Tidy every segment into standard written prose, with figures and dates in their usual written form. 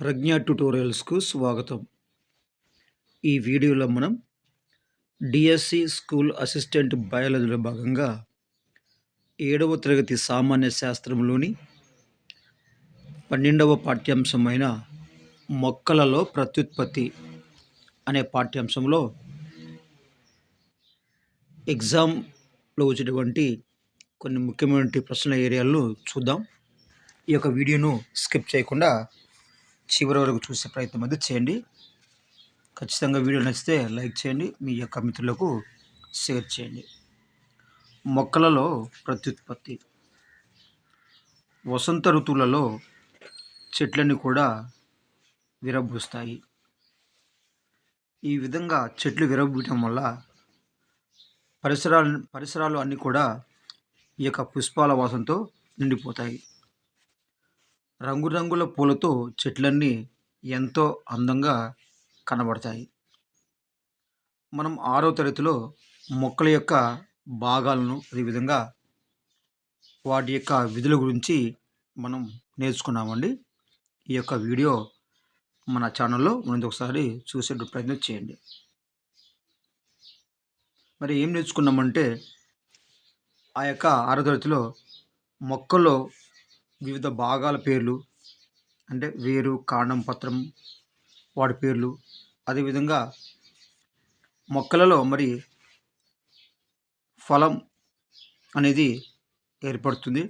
ప్రజ్ఞ ట్యుటోరియల్స్కు స్వాగతం. ఈ వీడియోలో మనం డిఎస్సి స్కూల్ అసిస్టెంట్ బయాలజీలో భాగంగా 7వ తరగతి సామాన్య శాస్త్రంలోని 12వ పాఠ్యాంశమైన మొక్కలలో ప్రత్యుత్పత్తి అనే పాఠ్యాంశంలో ఎగ్జామ్లో వచ్చేటువంటి కొన్ని ముఖ్యమైన ప్రశ్నల ఏరియాలను చూద్దాం. ఈ యొక్క వీడియోను స్కిప్ చేయకుండా చివరి వరకు చూసే ప్రయత్నం అయితే చేయండి. ఖచ్చితంగా వీడియో నచ్చితే లైక్ చేయండి, మీ యొక్క మిత్రులకు షేర్ చేయండి. మొక్కలలో ప్రత్యుత్పత్తి. వసంత ఋతువులలో చెట్లన్నీ కూడా విరబూస్తాయి. ఈ విధంగా చెట్లు విరబూయటం వల్ల పరిసరాలు అన్నీ కూడా ఈ యొక్క పుష్పాల వాసనతో నిండిపోతాయి. రంగురంగుల పూలతో చెట్లన్నీ ఎంతో అందంగా కనబడతాయి. మనం 6వ తరగతిలో మొక్కల యొక్క భాగాలను, అదేవిధంగా వాటి యొక్క విధుల గురించి మనం నేర్చుకున్నామండి. ఈ యొక్క వీడియో మన ఛానల్లో ముందు ఒకసారి చూసే ప్రయత్నం చేయండి. మరి ఏం నేర్చుకున్నామంటే, ఆ యొక్క 6వ తరగతిలో మొక్కల్లో వివిధ భాగాల పేర్లు, అంటే వేరు, కాండం, పత్రం, వాటి పేర్లు, అదేవిధంగా మొక్కలలో మరి ఫలం అనేది ఏర్పడుతుంది.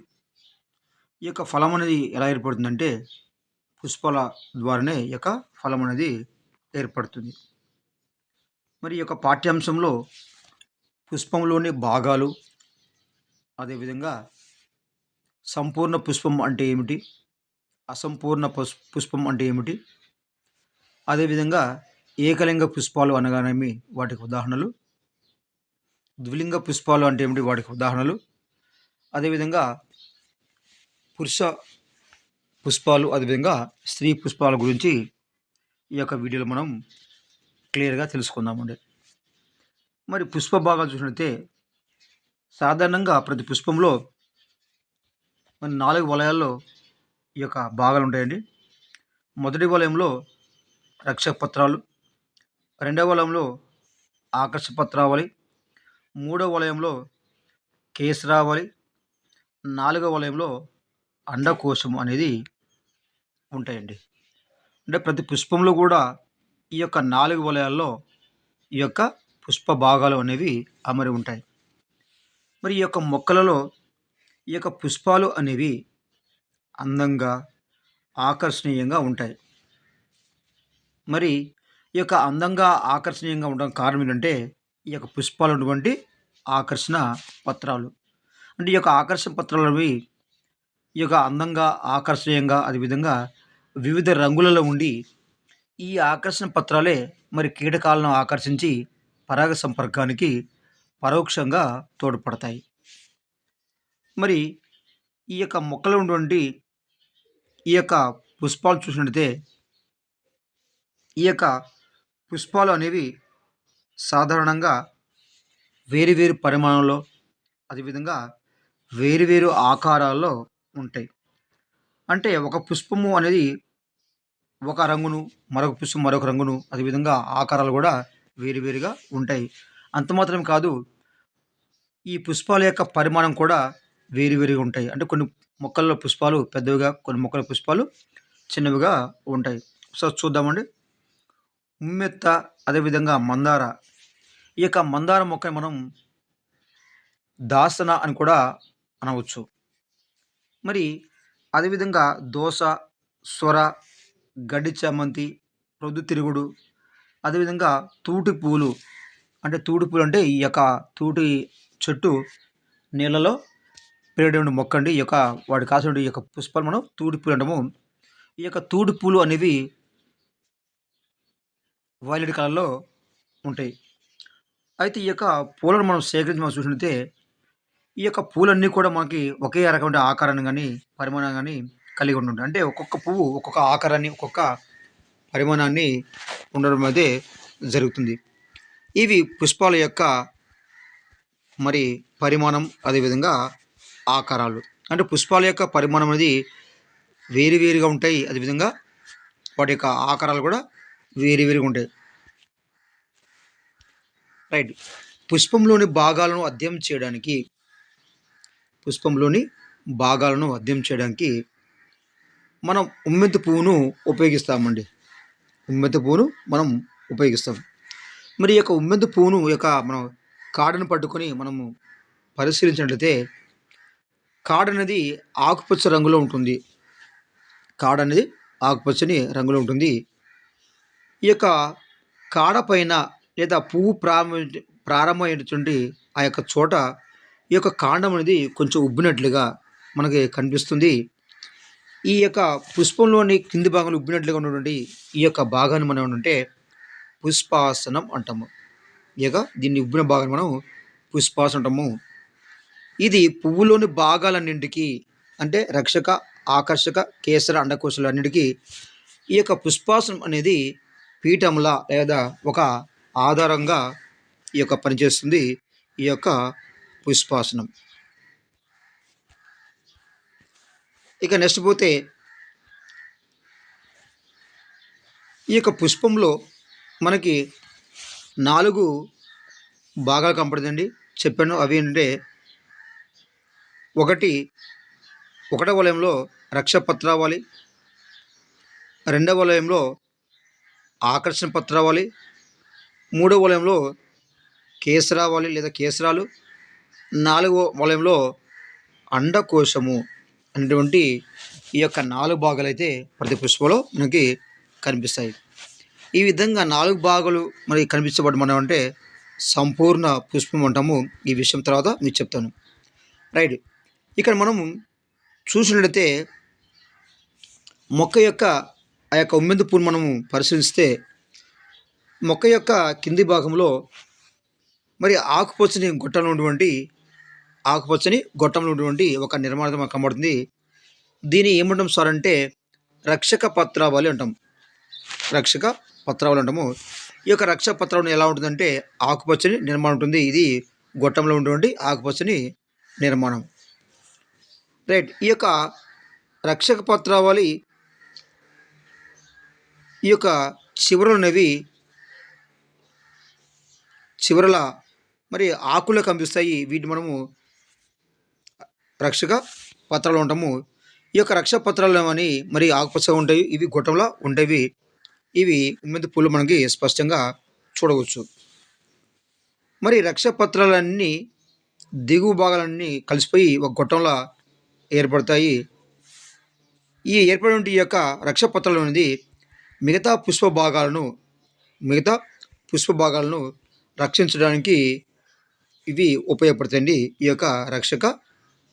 ఈ యొక్క ఫలం అనేది ఎలా ఏర్పడుతుందంటే, పుష్పాల ద్వారానే ఈ యొక్క ఫలం అనేది ఏర్పడుతుంది. మరి ఈ యొక్క పాఠ్యాంశంలో పుష్పంలోని భాగాలు, అదేవిధంగా సంపూర్ణ పుష్పం అంటే ఏమిటి, అసంపూర్ణ పుష్పం అంటే ఏమిటి, అదేవిధంగా ఏకలింగ పుష్పాలు అనగానేమి వాటికి ఉదాహరణలు, ద్విలింగ పుష్పాలు అంటే ఏమిటి వాటికి ఉదాహరణలు, అదేవిధంగా పురుష పుష్పాలు, అదేవిధంగా స్త్రీ పుష్పాల గురించి ఈ యొక్క వీడియోలో మనం క్లియర్గా తెలుసుకుందామండి. మరి పుష్ప భాగాలు చూసినట్లయితే సాధారణంగా ప్రతి పుష్పంలో మన 4 వలయాల్లో ఈ యొక్క భాగాలు ఉంటాయండి. మొదటి వలయంలో రక్షక పత్రాలు, రెండవ వలయంలో ఆకర్ష పత్రావళి, మూడవ వలయంలో కేసరావళి, 4వ వలయంలో అండకోశం అనేది ఉంటాయండి. అంటే ప్రతి పుష్పంలో కూడా ఈ యొక్క 4 వలయాల్లో ఈ యొక్క పుష్ప భాగాలు అనేవి అమరి ఉంటాయి. మరి ఈ యొక్క మొక్కలలో ఈ యొక్క పుష్పాలు అనేవి అందంగా, ఆకర్షణీయంగా ఉంటాయి. మరి ఈ యొక్క అందంగా, ఆకర్షణీయంగా ఉండడం కారణం ఏంటంటే, ఈ యొక్క పుష్పాలు ఉన్నటువంటి ఆకర్షణ పత్రాలు. అంటే ఈ యొక్క ఆకర్షణ పత్రాలు అనేవి ఈ యొక్క అందంగా, ఆకర్షణీయంగా, అదేవిధంగా వివిధ రంగులలో ఉండి, ఈ ఆకర్షణ పత్రాలే మరి కీటకాలను ఆకర్షించి పరాగ సంపర్కానికి పరోక్షంగా తోడ్పడతాయి. మరి ఈ యొక్క మొక్కలో ఉన్నటువంటి ఈ యొక్క పుష్పాలు చూసినట్లయితే, ఈ యొక్క పుష్పాలు అనేవి సాధారణంగా వేరు పరిమాణంలో, అదేవిధంగా వేరు ఆకారాల్లో ఉంటాయి. అంటే ఒక పుష్పము అనేది ఒక రంగును, మరొక పుష్పం మరొక రంగును, అదేవిధంగా ఆకారాలు కూడా వేరుగా ఉంటాయి. అంత మాత్రమే కాదు, ఈ పుష్పాల యొక్క పరిమాణం కూడా వేరుగా ఉంటాయి. అంటే కొన్ని మొక్కల్లో పుష్పాలు పెద్దవిగా, కొన్ని మొక్కల పుష్పాలు చిన్నవిగా ఉంటాయి. సో చూద్దామండి. ఉమ్మెత్త, అదేవిధంగా మందార. ఈ యొక్క మందార మొక్క మనం దాసన అని కూడా అనవచ్చు. మరి అదేవిధంగా దోస, సొర, గడ్డి చామంతి, ప్రొద్దుతిరుగుడు, అదేవిధంగా తూటి పూలు. అంటే తూటి పూలు అంటే ఈ యొక్క తూటి చెట్టు నీళ్ళలో పెరిగేటువంటి మొక్క అండి. ఈ యొక్క వాటి కాసిన ఈ యొక్క పుష్పాలు మనం తూటి పూలు అంటాము. ఈ యొక్క తూటి పూలు అనేవి వైలెట్ కలర్లో ఉంటాయి. అయితే ఈ యొక్క పూలను మనం సేకరించి మనం చూసినట్లయితే, ఈ యొక్క పూలన్నీ కూడా మనకి ఒకే రకమైన ఆకారాన్ని కానీ, పరిమాణం కానీ కలిగి ఉంటుంటాయి. అంటే ఒక్కొక్క పువ్వు ఒక్కొక్క ఆకారాన్ని, ఒక్కొక్క పరిమాణాన్ని ఉండడం అయితే జరుగుతుంది. ఇవి పుష్పాల యొక్క మరి పరిమాణం, అదేవిధంగా ఆకారాలు. అంటే పుష్పాల యొక్క పరిమాణం అనేది వేరుగా ఉంటాయి. అదేవిధంగా వాటి యొక్క ఆకారాలు కూడా వేరు వేరుగా ఉంటాయి. రైట్. పుష్పంలోని భాగాలను అధ్యయనం చేయడానికి పుష్పంలోని భాగాలను అధ్యయనం చేయడానికి మనం ఉమ్మెంతి పువ్వును ఉపయోగిస్తామండి. ఉమ్మెంతి పువ్వును మనం ఉపయోగిస్తాం. మరి ఈ యొక్క ఉమ్మెంతి పువ్వును మనం కాడను పట్టుకొని మనము పరిశీలించినట్లయితే కాడ అనేది ఆకుపచ్చ రంగులో ఉంటుంది. కాడ అనేది ఆకుపచ్చని రంగులో ఉంటుంది. ఈ యొక్క కాడ పైన లేదా పువ్వు ప్రారంభమైనటువంటి ఆ యొక్క చోట ఈ యొక్క కాండం అనేది కొంచెం ఉబ్బినట్లుగా మనకి కనిపిస్తుంది. ఈ యొక్క పుష్పంలోని కింది భాగంలో ఉబ్బినట్లుగా ఉన్నటువంటి ఈ యొక్క భాగాన్ని మనం ఏమంటే పుష్పాసనం అంటాము. దీన్ని ఉబ్బిన భాగాన్ని మనం పుష్పాసనం అంటాము. ఇది పువ్వులోని భాగాలన్నింటికి అంటే రక్షక, ఆకర్షక, కేసర, అండకోశాలన్నింటికి ఈ యొక్క పుష్పాసనం అనేది పీఠంలా లేదా ఒక ఆధారంగా ఈ యొక్క పనిచేస్తుంది ఈ యొక్క పుష్పాసనం. ఇక నెక్స్ట్ పోతే ఈ యొక్క పుష్పంలో మనకి 4 భాగాలు కనపడుతుందండి. చెప్పాను అవి ఏంటంటే ఒకటో వలయంలో రక్షపత్రావళి, రెండవ వలయంలో ఆకర్షణ పత్రావళి, మూడవ వలయంలో కేసరావళి లేదా కేసరాలు, 4వ వలయంలో అండకోశము అనేటువంటి ఈ యొక్క 4 భాగాలు అయితే ప్రతి పుష్పంలో మనకి కనిపిస్తాయి. ఈ విధంగా 4 భాగాలు మనకి కనిపించబడి మనం అంటే సంపూర్ణ పుష్పం అంటాము. ఈ విషయం తర్వాత మీకు చెప్తాను. రైట్. ఇక్కడ మనము చూసినట్లయితే మొక్క యొక్క ఆ యొక్క ఉమ్మెంతి పువ్వును మనము పరిశీలిస్తే మొక్క యొక్క కింది భాగంలో మరి ఆకుపచ్చని గొట్టంలో ఉన్నటువంటి ఒక నిర్మాణం మనకు కనబడుతుంది. దీన్ని ఏమంటాం సార్ అంటే రక్షక పత్రావళి అంటాం. రక్షక పత్రావళి అంటాము. ఈ యొక్క రక్షక పత్రావళి ఎలా ఉంటుందంటే ఆకుపచ్చని నిర్మాణం ఉంటుంది. ఇది గొట్టంలో ఉన్నటువంటి ఆకుపచ్చని నిర్మాణం. రైట్. ఈ యొక్క రక్షక పత్రావళి ఈ యొక్క చివరల మరి ఆకులు కనిపిస్తాయి. వీటిని మనము రక్షక పత్రాలు ఉంటాము. ఈ యొక్క రక్షక పత్రాలు అని మరి ఆకుపచ్చగా ఉంటాయి. ఇవి గొట్టంలా ఉంటాయి. ఇవి ఉమ్మెంతి పూలు మనకి స్పష్టంగా చూడవచ్చు. మరి రక్షక పత్రాలన్నీ దిగువ భాగాలన్నీ కలిసిపోయి ఒక గొట్టంలా ఏర్పడతాయి. ఈ ఏర్పడిన ఈ యొక్క రక్షక పత్రాలు అనేది మిగతా పుష్ప భాగాలను రక్షించడానికి ఇవి ఉపయోగపడతాయండి. ఈ యొక్క రక్షక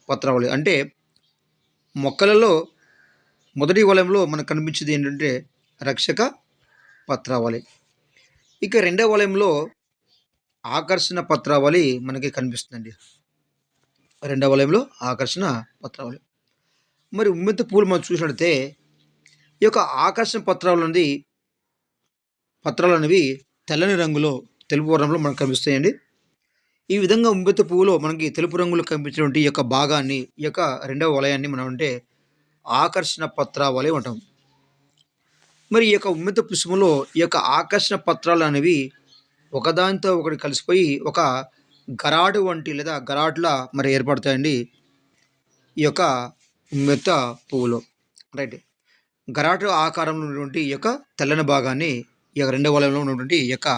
పత్రావళి అంటే మొక్కలలో మొదటి వలయంలో మనకు కనిపించేది ఏంటంటే రక్షక పత్రావళి. ఇక రెండవ వలయంలో ఆకర్షణ పత్రావళి మనకి కనిపిస్తుందండి. రెండవ వలయంలో ఆకర్షణ పత్రావళి. మరి ఉమ్మెంతి పూలు మనం చూసినట్లయితే ఈ యొక్క ఆకర్షణ పత్రాలు అనేవి తెల్లని రంగులో తెలుపు వర్ణంలో మనకు కనిపిస్తాయండి. ఈ విధంగా ఉమ్మెంతి పువ్వులో మనకి తెలుపు రంగులో కనిపించినటువంటి ఈ యొక్క భాగాన్ని ఈ యొక్క రెండవ వలయాన్ని మనం అంటే ఆకర్షణ పత్రావళి అంటాం. మరి ఈ యొక్క ఉమ్మెంతి పుష్పంలో ఈ యొక్క ఆకర్షణ పత్రాలు అనేవి ఒకదానితో ఒకటి కలిసిపోయి ఒక గరాడు వంటి లేదా గరాట్లా మరి ఏర్పడతాయండి ఈ యొక్క ఉమ్మెత్త పువ్వులో. రైట్. గరాటు ఆకారంలో ఉన్నటువంటి ఈ యొక్క తెల్లని భాగాన్ని ఈ యొక్క రెండవ వలయంలో ఉన్నటువంటి ఈ యొక్క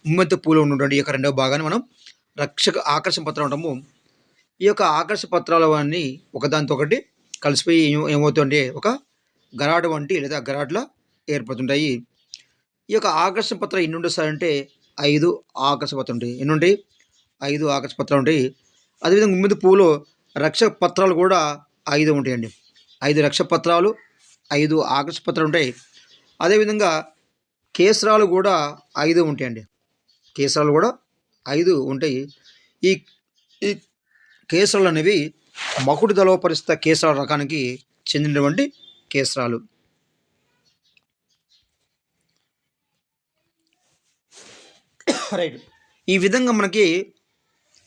ఉమ్మెత్త పువ్వులో ఉన్నటువంటి ఈ యొక్క రెండవ భాగాన్ని మనం ఆకర్షణ పత్రం అంటాము. ఈ యొక్క ఆకర్షణ పత్రాలు అన్నీ ఒకదానితో ఒకటి కలిసిపోయి ఏమవుతుందంటే ఒక గరాడు వంటి లేదా గరాట్లా ఏర్పడుతుంటాయి. ఈ యొక్క ఆకర్షణ పత్రం ఎన్ని ఉంటాయి సార్ అంటే 5 ఆకర్షణ పత్రం ఉంటాయి. ఎన్ని ఉంటాయి? 5 ఆకర్షణ పత్రాలు ఉంటాయి. అదేవిధంగా ఉమ్మెత్త పువ్వులో రక్షక పత్రాలు కూడా 5 ఉంటాయండి. 5 రక్షక పత్రాలు, 5 ఆకర్షణ పత్రాలు ఉంటాయి. అదేవిధంగా కేసరాలు కూడా 5 ఉంటాయండి. కేసరాలు కూడా 5 ఉంటాయి. ఈ ఈ కేసరాలు అనేవి మకుడి దళోపరిస్థిత కేసరాల రకానికి చెందినటువంటి కేసరాలు. రైట్. ఈ విధంగా మనకి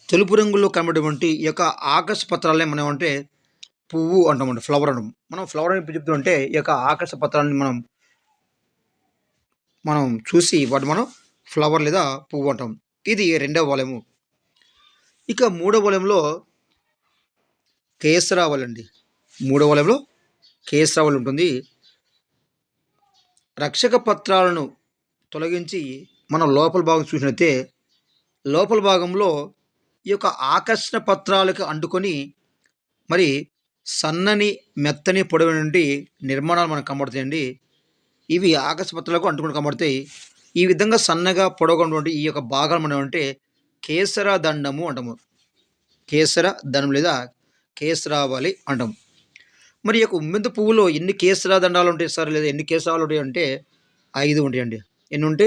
తెలుపు రంగులో కనబడేటువంటి ఈ యొక్క ఆకర్ష పత్రాలనే మనం అంటే పువ్వు అంటామండి, ఫ్లవర్ అంటాం. మనం ఫ్లవర్ అని చెప్తుంటే ఈ యొక్క ఆకర్ష పత్రాలని మనం మనం చూసి వాటిని మనం ఫ్లవర్ లేదా పువ్వు అంటాం. ఇది రెండవ వలయము. ఇక మూడవ వలయంలో కేసరావళి అండి. మూడవ వలయంలో కేసరావళి ఉంటుంది. రక్షక పత్రాలను తొలగించి మనం లోపల భాగం చూసినట్లయితే లోపల భాగంలో ఈ యొక్క ఆకర్షణ పత్రాలకు అంటుకొని మరి సన్నని మెత్తని పొడవు నిర్మాణాలు మనకు కనబడతాయండి. ఇవి ఆకర్షణ పత్రాలకు అంటుకొని కనబడతాయి. ఈ విధంగా సన్నగా పొడవుగా ఉన్నటువంటి ఈ యొక్క భాగాలు మనం అంటే కేసర దండము అంటాము. కేసర దండం లేదా కేసరావళి అంటాము. మరి ఈ యొక్క ఉమ్మెంత పువ్వులో ఎన్ని కేసర దండాలు ఉంటాయి సార్, లేదా ఎన్ని కేసరాలు ఉంటాయి అంటే 5 ఉంటాయండి. ఎన్ని ఉంటే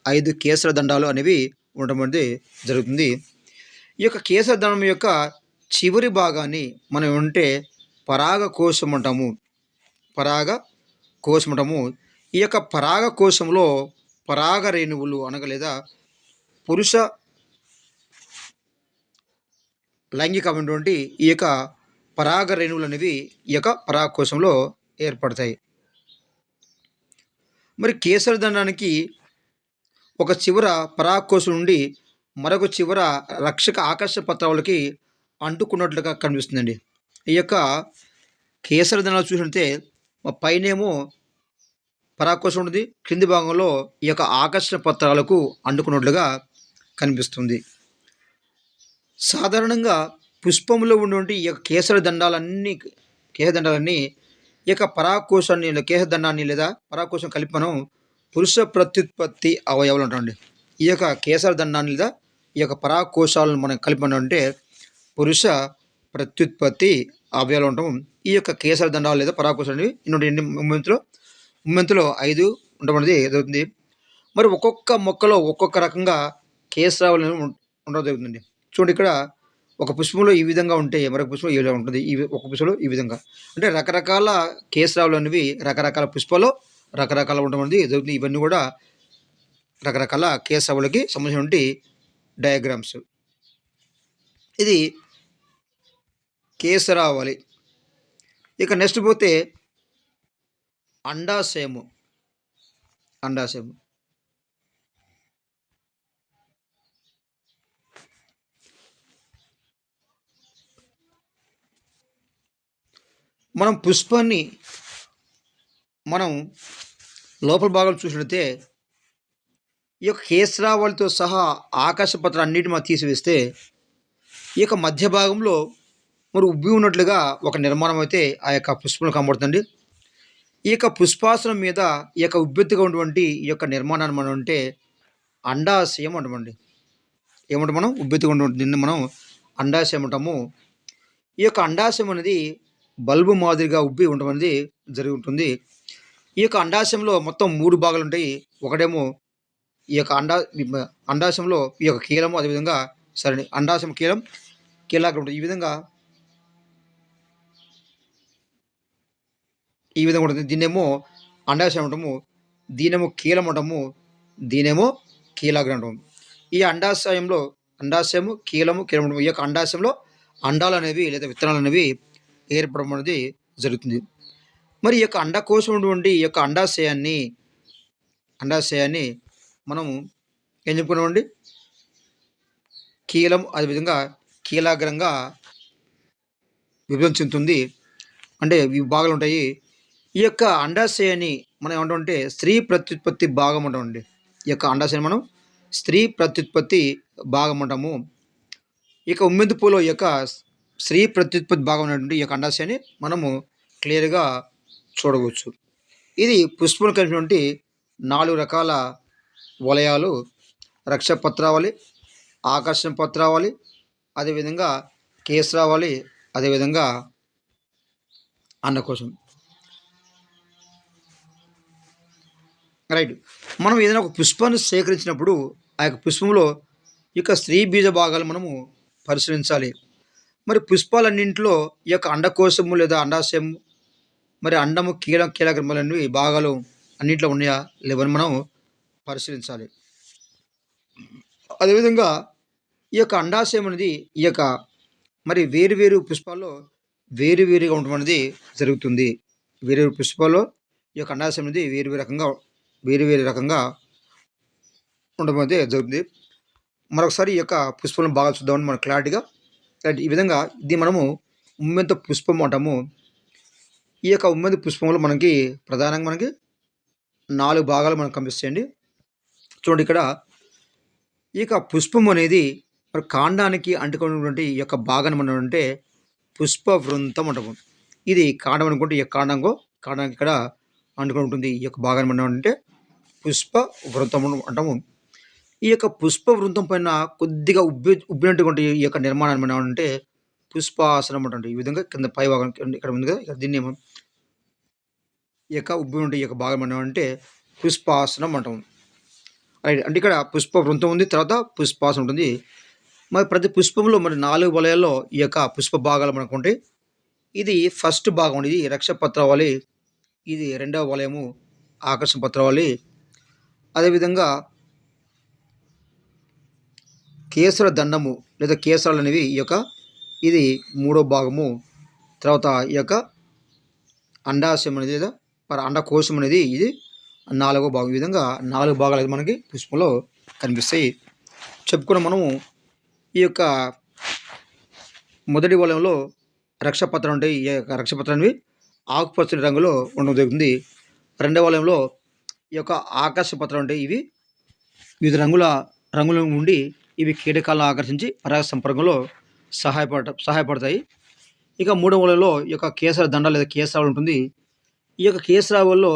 5 కేసర దండాలు అనేవి ఉండటం అనేది జరుగుతుంది. ఈ యొక్క కేసర దండం యొక్క చివరి భాగాన్ని మనం ఏమంటే పరాగ కోశం అంటాము. పరాగ కోశం అంటాము. ఈ యొక్క పరాగ కోశంలో పరాగ రేణువులు అనగా లేదా పురుష లైంగికమైనటువంటి ఈ యొక్క పరాగ రేణువులు అనేవి ఈ యొక్క పరాగ కోశంలో ఏర్పడతాయి. మరి కేసర దండానికి ఒక చివర పరాగ కోశం నుండి మరొక చివర రక్షక ఆకర్షణ పత్రాలకి అంటుకున్నట్లుగా కనిపిస్తుందండి. ఈ యొక్క కేసర దండాలు చూసినట్టే పైనేమో పరాగ కోశం ఉంటుంది, క్రింది భాగంలో ఈ యొక్క ఆకర్షణ పత్రాలకు అంటుకున్నట్లుగా కనిపిస్తుంది. సాధారణంగా పుష్పంలో ఉన్నటువంటి ఈ యొక్క కేసర దండాలన్నీ ఈ యొక్క పరాగకోశాన్ని కేశదండాన్ని లేదా పరాగకోశం కలిపి మనం పురుష ప్రత్యుత్పత్తి అవయవాలు అంటామండి. ఈ యొక్క కేసర దండాన్ని లేదా ఈ యొక్క పరాగకోశాలను మనం కలిపి అంటే పురుష ప్రత్యుత్పత్తి అవయవాలు అంటాము. ఈ యొక్క కేసర దండాలు లేదా పరాగకోశాలు ఎన్ని ఉమ్మెంతులో 5 ఉండమనేది జరుగుతుంది. మరి ఒక్కొక్క మొక్కలో ఒక్కొక్క రకంగా కేసరావళి ఉండడం జరుగుతుంది. చూడండి, ఇక్కడ ఒక పుష్పంలో ఈ విధంగా ఉంటే మరొక పుష్పంలో ఈ విధంగా ఉంటుంది. ఒక పుష్పంలో ఈ విధంగా అంటే రకరకాల కేసరావులు అనేవి రకరకాల పుష్పాల్లో రకరకాల ఉండడం అనేది జరుగుతుంది. ఇవన్నీ కూడా రకరకాల కేసరావులకి సంబంధించినటువంటి డయాగ్రామ్స్. ఇది కేసరావళి. ఇక నెక్స్ట్ పోతే అండాశయము. మనం పుష్పాన్ని మనం లోపల భాగం చూసినట్లయితే ఈ యొక్క కేసరావళితో సహా ఆకాశ పత్రాలు అన్నిటిని మనం తీసివేస్తే ఈ యొక్క మధ్య భాగంలో మరి ఉబ్బి ఉన్నట్లుగా ఒక నిర్మాణం అయితే ఆ యొక్క పుష్పంలో కనబడుతుంది. ఈ యొక్క పుష్పాసనం మీద ఈ యొక్క ఉబ్బెత్తుగా ఉన్నటువంటి ఈ యొక్క నిర్మాణాన్ని మనం అంటే అండాశయం అంటామండి. ఏమంటాం మనం? ఉబ్బెత్తుగా ఉన్నటువంటి దీన్ని మనం అండాశయం అంటాము. ఈ యొక్క అండాశయం అనేది బల్బు మాదిరిగా ఉబ్బి ఉండడం అనేది జరిగి ఉంటుంది. ఈ యొక్క అండాశయంలో మొత్తం 3 భాగాలు ఉంటాయి. ఒకటేమో ఈ యొక్క అండాశయంలో ఈ యొక్క కీలము, అదేవిధంగా అండాశయం కీలాగ్రం ఉంటుంది. ఈ విధంగా ఉంటుంది. దీన్నేమో అండాశయం అంటాము, దీనేమో కీలం అంటాము, దీనేమో కీలాగ్రం అంటాము. ఈ అండాశయము కీలము అంటాము. ఈ యొక్క అండాశయంలో అండాలు అనేవి లేదా విత్తనాలు అనేవి ఏర్పడడం అనేది జరుగుతుంది. మరి ఈ యొక్క అండకోశం ఉన్నటువంటి ఈ యొక్క అండాశయాన్ని మనము ఏం చెప్పుకున్నామండి? కీలం, అదేవిధంగా కీలాగ్రంగా విభజన చెందుతుంది. అంటే భాగాలు ఉంటాయి. ఈ యొక్క అండాశయాన్ని మనం ఏమంటామంటే స్త్రీ ప్రత్యుత్పత్తి భాగం అంటామండి. ఈ యొక్క అండాశయాన్ని మనం స్త్రీ ప్రత్యుత్పత్తి భాగం అంటాము. ఇక ఉమ్మెంతి పూలో ఈ యొక్క స్త్రీ ప్రత్యుత్పత్తి భాగం ఉన్నటువంటి ఈ యొక్క అండాశయాన్ని మనము క్లియర్గా చూడవచ్చు. ఇది పుష్పంలో కలిగినటువంటి 4 రకాల వలయాలు: రక్ష పత్రావళి, ఆకర్షణ పత్రావళి, అదేవిధంగా కేసరావళి, అదేవిధంగా అండకోశం. రైట్. మనం ఏదైనా ఒక పుష్పాన్ని సేకరించినప్పుడు ఆ యొక్క పుష్పంలో ఈ యొక్క స్త్రీ బీజ భాగాలు మనము పరిశీలించాలి. మరి పుష్పాలన్నింటిలో ఈ యొక్క అండకోశము లేదా అండాశయము, మరి అండము కీలకములన్నీ భాగాలు అన్నింటిలో ఉన్నాయా లేవని మనం పరిశీలించాలి. అదేవిధంగా ఈ యొక్క అండాశయం అనేది ఈ యొక్క మరి వేరు పుష్పాల్లో వేరుగా ఉండడం అనేది జరుగుతుంది. వేరు పుష్పాల్లో ఈ యొక్క అండాశయం అనేది వేరు రకంగా వేరే వేరే రకంగా ఉండడం అయితే జరుగుతుంది. మరొకసారి ఈ యొక్క పుష్పలను బాగా చూద్దామని మనం క్లారిటీగా రైట్ ఈ విధంగా ఇది మనము ఉమ్మెంత పుష్పం అంటాము. ఈ యొక్క ఉమ్మెంత పుష్పంలో మనకి ప్రధానంగా మనకి 4 భాగాలు మనకు కనిపిస్తాయండి. చూడండి ఇక్కడ ఈ యొక్క పుష్పం అనేది మరి కాండానికి అంటుకున్నటువంటి ఈ యొక్క భాగాన్ని మనం అంటే పుష్ప వృంతం అంటాము. ఇది కాండం అనుకుంటే ఈ యొక్క కాండానికి ఇక్కడ అంటుకొని ఉంటుంది. ఈ యొక్క భాగాన్ని మనం అంటే పుష్ప వృంతం అంటాము. ఈ యొక్క పుష్ప వృంతం పైన కొద్దిగా ఉబ్బినటువంటి ఈ యొక్క నిర్మాణాన్ని మనం అంటే పుష్పాసనం అంటాం. ఈ విధంగా కింద పై భాగం ఇక్కడ ఉంది కదా, ఇక్కడ దీన్ని ఈ యొక్క ఉబ్బి ఉంటే ఈ యొక్క భాగం మనం అంటే పుష్పాసనం అంటాం. రైట్ అంటే ఇక్కడ పుష్ప వృంతం ఉంది, తర్వాత పుష్పాసనం ఉంటుంది. మరి ప్రతి పుష్పంలో మరి 4 వలయాల్లో ఈ యొక్క పుష్ప భాగాలు మనకు ఉంటాయి. ఇది ఫస్ట్ భాగం అండి. ఇది రక్ష పత్రావళి. ఇది రెండవ వలయము ఆకర్షణ పత్రావళి. అదేవిధంగా కేసర దండము లేదా కేసరాలు అనేవి ఈ యొక్క ఇది మూడో భాగము. తర్వాత ఈ యొక్క అండాశయం అనేది లేదా అండకోశం అనేది ఇది 4వ భాగం. ఈ విధంగా 4 భాగాలు అయితే మనకి పుష్పంలో కనిపిస్తాయి. చెప్పుకున్న మనము ఈ యొక్క మొదటి వలయంలో రక్షపత్రం అంటే ఈ యొక్క రక్షపత్రం అనేవి ఆకుపచ్చని రంగులో ఉండడం జరుగుతుంది. రెండవ వలయంలో ఈ యొక్క ఆకాశ పత్రం అంటే ఇవి వివిధ రంగుల ఉండి ఇవి కీటకాలను ఆకర్షించి పరాగ సంపర్కంలో సహాయపడతాయి. ఇక మూడవ వలయంలో ఈ యొక్క కేసర దండ లేదా కేసరావళి ఉంటుంది. ఈ యొక్క కేసరావళిలో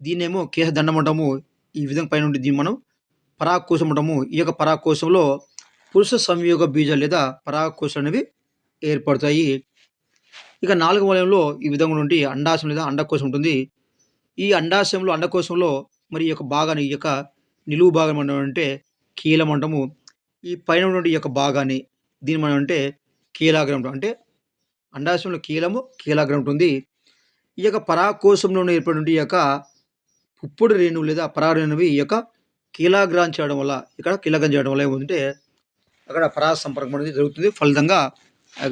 దీన్నేమో కేస దండం అంటాము. ఈ విధంగా పైన ఉండి దీన్ని మనం పరాగకోశం అంటాము. ఈ యొక్క పరాగకోశంలో పురుష సంయోగ బీజాలు లేదా పరాగకోశాలు అనేవి ఏర్పడతాయి. ఇక 4వ వలయంలో ఈ విధంగా నుండి అండాశయం లేదా అండకోశం ఉంటుంది. ఈ అండకోశంలో మరి ఈ యొక్క భాగాన్ని ఈ యొక్క నిలువు భాగం మనం అంటే కీలం అంటాము. ఈ పైన ఉన్నటువంటి ఈ యొక్క భాగాన్ని దీన్ని మనం అంటే కీలాగ్రం అంటే అండాశయంలో కీలాగ్రం ఉంటుంది. ఈ యొక్క పరాగకోశంలో ఏర్పడినటువంటి ఈ యొక్క పుప్పొడి రేణువు లేదా పరాగరేణువి ఈ యొక్క కీలాగ్రం చేయడం వల్ల ఏమంటే అక్కడ పరాగ సంపర్కం అనేది జరుగుతుంది. ఫలితంగా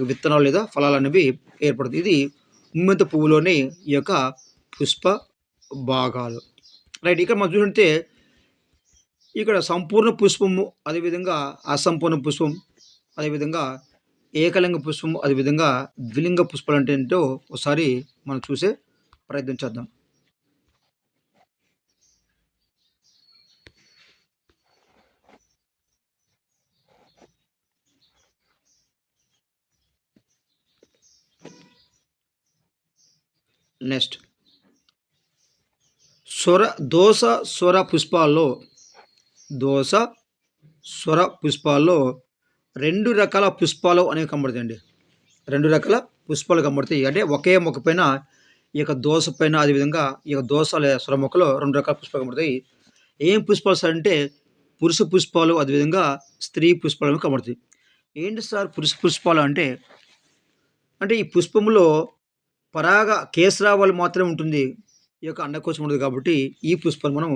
విత్తనాలు లేదా ఫలాలు అనేవి ఏర్పడుతుంది. ఇది ఉమ్మెంత పువ్వులోని ఈ యొక్క పుష్ప భాగాలు. రైట్ ఇక్కడ మనం చూసుకుంటే ఇక్కడ సంపూర్ణ పుష్పము, అదేవిధంగా అసంపూర్ణ పుష్పం, అదేవిధంగా ఏకలింగ పుష్పం, అదేవిధంగా ద్విలింగ పుష్పాలు అంటే ఏంటో ఒకసారి మనం చూసే ప్రయత్నం చేద్దాం. నెక్స్ట్ దోస స్వర పుష్పాల్లో 2 రకాల పుష్పాలు అనేవి కనబడతాయండి. 2 రకాల పుష్పాలు కనబడతాయి. అంటే ఒకే మొక్క పైన ఈ యొక్క దోస పైన, అదేవిధంగా ఈ యొక్క దోస లేదా స్వర మొక్కలో 2 రకాల పుష్పాలు కనబడతాయి. ఏం పుష్పాలు సార్ అంటే పురుష పుష్పాలు, అదేవిధంగా స్త్రీ పుష్పాలు కనబడతాయి. ఏంటి సార్ పురుష పుష్పాలు అంటే ఈ పుష్పంలో కేసరావళి మాత్రమే ఉంటుంది. ఈ యొక్క అండకోశం ఉండదు కాబట్టి ఈ పుష్పాలు మనం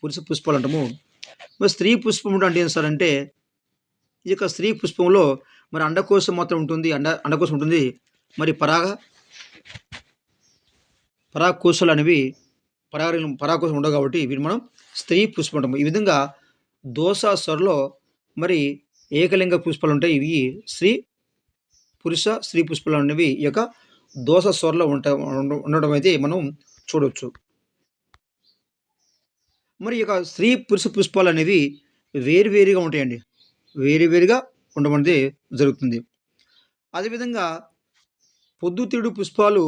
పురుష పుష్పాలు అంటాము. మరి స్త్రీ పుష్పం అంటే ఏంటి సార్ అంటే ఈ యొక్క స్త్రీ పుష్పంలో మరి అండకోశం మాత్రం ఉంటుంది. అండకోశం ఉంటుంది. మరి పరాగకోశాలు అనేవి పరాగకోశం ఉండవు కాబట్టి వీటిని మనం స్త్రీ పుష్పం అంటాము. ఈ విధంగా దోస స్వరలో మరి ఏకలింగ పుష్పాలు ఉంటాయి. ఇవి స్త్రీ పుష్పాలు అనేవి ఈ యొక్క దోస స్వరలో ఉండడం అయితే మనం చూడవచ్చు. మరి ఈ యొక్క స్త్రీ పురుష పుష్పాలు అనేవి వేరువేరుగా ఉంటాయండి. వేరువేరుగా ఉండడం అనేది జరుగుతుంది. అదేవిధంగా పొద్దుతిరుగుడు పుష్పాలు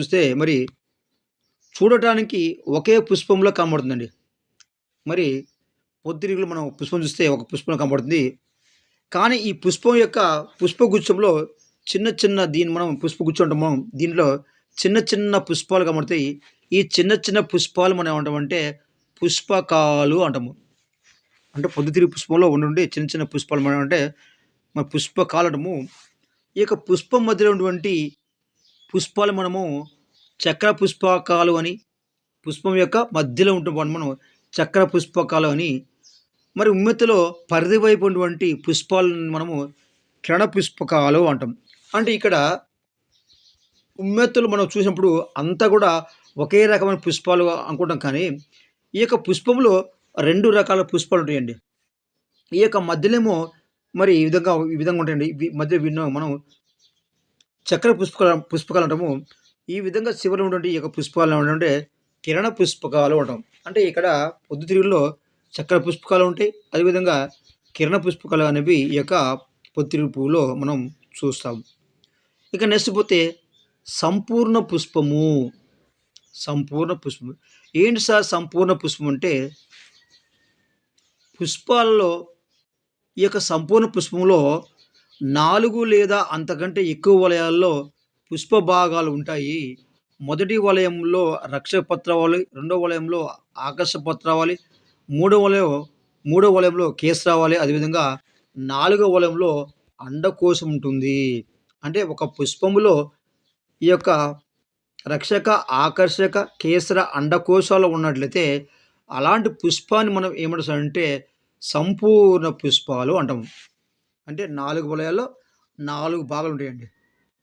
చూస్తే మరి చూడటానికి ఒకే పుష్పంలో కనబడుతుందండి. మరి పొద్దుతిరుగులు మనం పుష్పం చూస్తే ఒక పుష్పంలో కనబడుతుంది. కానీ ఈ పుష్పం యొక్క పుష్పగుచ్చంలో చిన్న దీన్ని మనం పుష్పగుచ్చం అంటాము. దీనిలో చిన్న పుష్పాలు కనబడతాయి. ఈ చిన్న పుష్పాలు మనం ఏమంటామంటే పుష్పకాలు అంటాము. అంటే పొద్దుతిరుగుడు పుష్పంలో ఉండి చిన్న పుష్పాలు మనం అంటే మన పుష్పకాలు అంటాము. ఈ యొక్క పుష్పం మధ్యలో ఉన్నటువంటి పుష్పాలు మనము చక్ర పుష్పకాలు అని, పుష్పం యొక్క మధ్యలో ఉంటున్న మనం చక్ర పుష్పకాలు అని, మరి ఉమ్మెత్తలో పరిధి వైపు ఉన్నటువంటి పుష్పాలను మనము కిరణ పుష్పకాలు అంటాం. అంటే ఇక్కడ ఉమ్మెత్తులు మనం చూసినప్పుడు అంతా గూడా ఒకే రకమైన పుష్పాలు అనుకుంటాం కానీ, ఈ యొక్క పుష్పంలో 2 రకాల పుష్పాలుంటాయండి. ఈ యొక్క మధ్యలేమో మరి ఈ విధంగా ఉంటాయండి. మధ్య మనం చక్ర పుష్పకాలంటాము. ఈ విధంగా చివరన ఉన్నటువంటి ఈ యొక్క పుష్పాలను ఏమంటామంటే కిరణ పుష్పకాలు అంటాం. అంటే ఇక్కడ పొద్దుతిరుగుడులో చక్ర పుష్పకాలు ఉంటాయి. అదేవిధంగా కిరణ పుష్పకాలు అనేవి ఈ యొక్క పొద్దుతిరుగుడు పువ్వులో మనం చూస్తాం. ఇక నెక్స్ట్ పోతే సంపూర్ణ పుష్పము. సంపూర్ణ పుష్పం. ఏంటి సార్ సంపూర్ణ పుష్పం అంటే పుష్పాలలో ఈ యొక్క సంపూర్ణ పుష్పంలో 4 లేదా అంతకంటే ఎక్కువ వలయాల్లో పుష్ప భాగాలు ఉంటాయి. మొదటి వలయంలో రక్షక పత్రావళి, రెండో వలయంలో ఆకర్షక పత్రావళి, మూడో వలయం మూడో వలయంలో కేసరావళి, అదేవిధంగా నాలుగో వలయంలో అండకోశం ఉంటుంది. అంటే ఒక పుష్పములో ఈ యొక్క రక్షక, ఆకర్షక, కేసర, అండకోశాలు ఉన్నట్లయితే అలాంటి పుష్పాన్ని మనం ఏమంటామంటే సంపూర్ణ పుష్పాలు అంటాము. అంటే 4 వలయాల్లో 4 భాగాలుంటాయండి.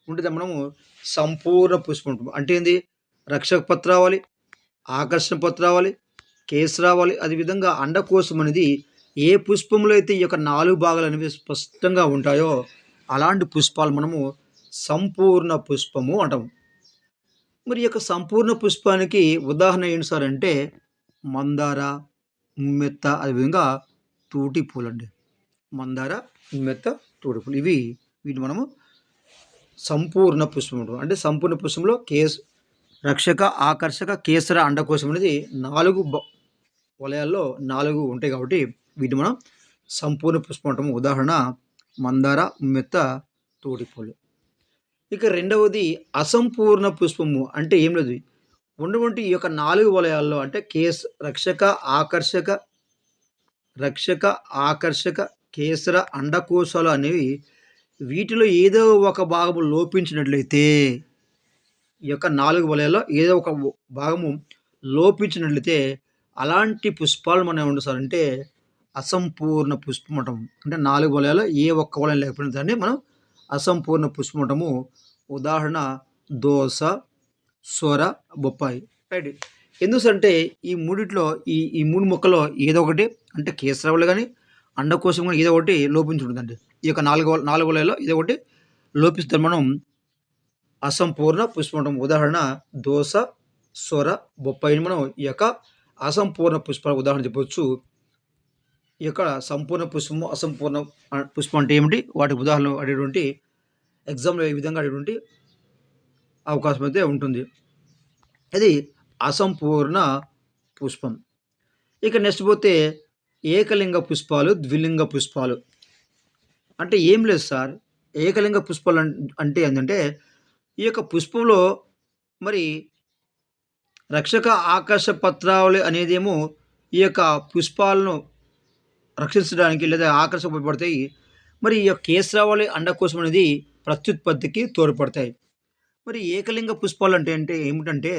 ఉంటే దాన్ని మనము సంపూర్ణ పుష్పం అంటాం. అంటే ఏంది? రక్షక పత్రావళి, ఆకర్షణ పత్రావళి, కేసరావళి, అదేవిధంగా అండకోశం అనేది ఏ పుష్పంలో అయితే ఈ యొక్క 4 భాగాలనేవి స్పష్టంగా ఉంటాయో అలాంటి పుష్పాలు మనము సంపూర్ణ పుష్పము అంటాము. మరి ఈ యొక్క సంపూర్ణ పుష్పానికి ఉదాహరణ ఏంటి సార్ అంటే మందార, ఉమ్మెత్త, అదేవిధంగా తూటి పూలండి. మందార, ఉమ్మెత్త, తూటి పూలు వీటిని మనము సంపూర్ణ పుష్పం అంటాం. అంటే సంపూర్ణ పుష్పంలో రక్షక, ఆకర్షక, కేసర, అండకోశం అనేది 4 వలయాల్లో 4 ఉంటాయి కాబట్టి వీటిని మనం సంపూర్ణ పుష్పం అంటాము. ఉదాహరణ మందార, ఉమ్మెత్త, తూటి పూలు. ఇక రెండవది అసంపూర్ణ పుష్పము. అంటే ఏం లేదు. ఉన్నటువంటి ఈ యొక్క 4 వలయాల్లో అంటే రక్షక, ఆకర్షక, కేసర, అండకోశాలు అనేవి వీటిలో ఏదో ఒక భాగము లోపించినట్లయితే ఈ యొక్క 4 వలయాల్లో ఏదో ఒక భాగము లోపించినట్లయితే అలాంటి పుష్పాలు మనం ఏమంటామంటే అసంపూర్ణ పుష్పం అంటాము. అంటే 4 వలయాల్లో ఏ ఒక్క వలయం లేకపోయినా దాన్ని మనం అసంపూర్ణ పుష్పం అంటాము. ఉదాహరణ దోస, సొర, బొప్పాయి. రైట్. ఎందుకంటే ఈ మూడిట్లో ఈ 3 మొక్కల్లో ఏదో ఒకటి అంటే కేసరవళి గాని, అండకోశం గాని ఏదో ఒకటి లోపించి ఉంటుందండి. ఈ యొక్క 4 వలయాల్లో ఏదో ఒకటి లోపిస్తే మనం అసంపూర్ణ పుష్పం అంటాం. ఉదాహరణ దోస, సొర, బొప్పాయిని మనం ఈ యొక్క అసంపూర్ణ పుష్పాల ఉదాహరణ చెప్పొచ్చు. ఈ యొక్క సంపూర్ణ పుష్పము, అసంపూర్ణ పుష్పం అంటే ఏమిటి? వాటి ఉదాహరణలు అడిగేటువంటి ఎగ్జామ్‌లో ఈ విధంగా అడిగేటువంటి అవకాశం అయితే ఉంటుంది. ఇది అసంపూర్ణ పుష్పం. ఇక నెక్స్ట్ పోతే ఏకలింగ పుష్పాలు, ద్విలింగ పుష్పాలు. అంటే ఏం లేదు సార్. ఏకలింగ పుష్పాలు అంటే ఏందంటే ఈ యొక్క పుష్పంలో మరి రక్షక, ఆకర్ష పత్రావళి అనేదేమో ఈ యొక్క పుష్పాలను రక్షించడానికి లేదా ఆకర్షింపబడతాయి. మరి ఈ యొక్క కేసరావళి, అండకోశం అనేది ప్రత్యుత్పత్తికి తోడ్పడతాయి. మరి ఏకలింగ పుష్పాలు అంటే ఏమిటంటే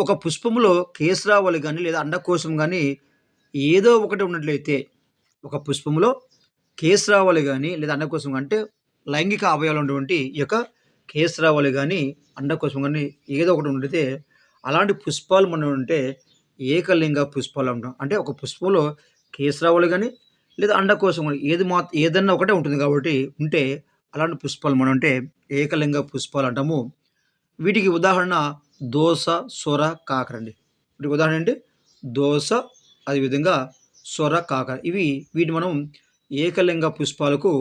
ఒక పుష్పంలో కేసరావళి గాని లేదా అండకోశం గాని ఏదో ఒకటి ఉన్నట్లయితే ఒక పుష్పంలో కేసరావళి గాని లేదా అండకోశం అంటే లైంగిక అవయవాలు ఉన్నటువంటి ఈ యొక్క కేసరావళి గాని, అండకోశం గాని ఏదో ఒకటి ఉన్నట్లయితే అలాంటి పుష్పాలు మనం అంటే ఏకలింగ పుష్పాలు అంటాం. అంటే ఒక పుష్పంలో కేసరావళి గాని లేదా అండకోశం గాని ఏదన్నా ఒకటే ఉంటుంది కాబట్టి అలాంటి పుష్పాలు మనం అంటే ఏకలింగ పుష్పాలు అంటాము. వీటికి ఉదాహరణ దోస, సొర, కాకర అండి. వీటికి ఉదాహరణ ఏంటి? దోస, అదేవిధంగా సొర, కాకర. వీటిని మనం ఏకలింగ పుష్పాలకు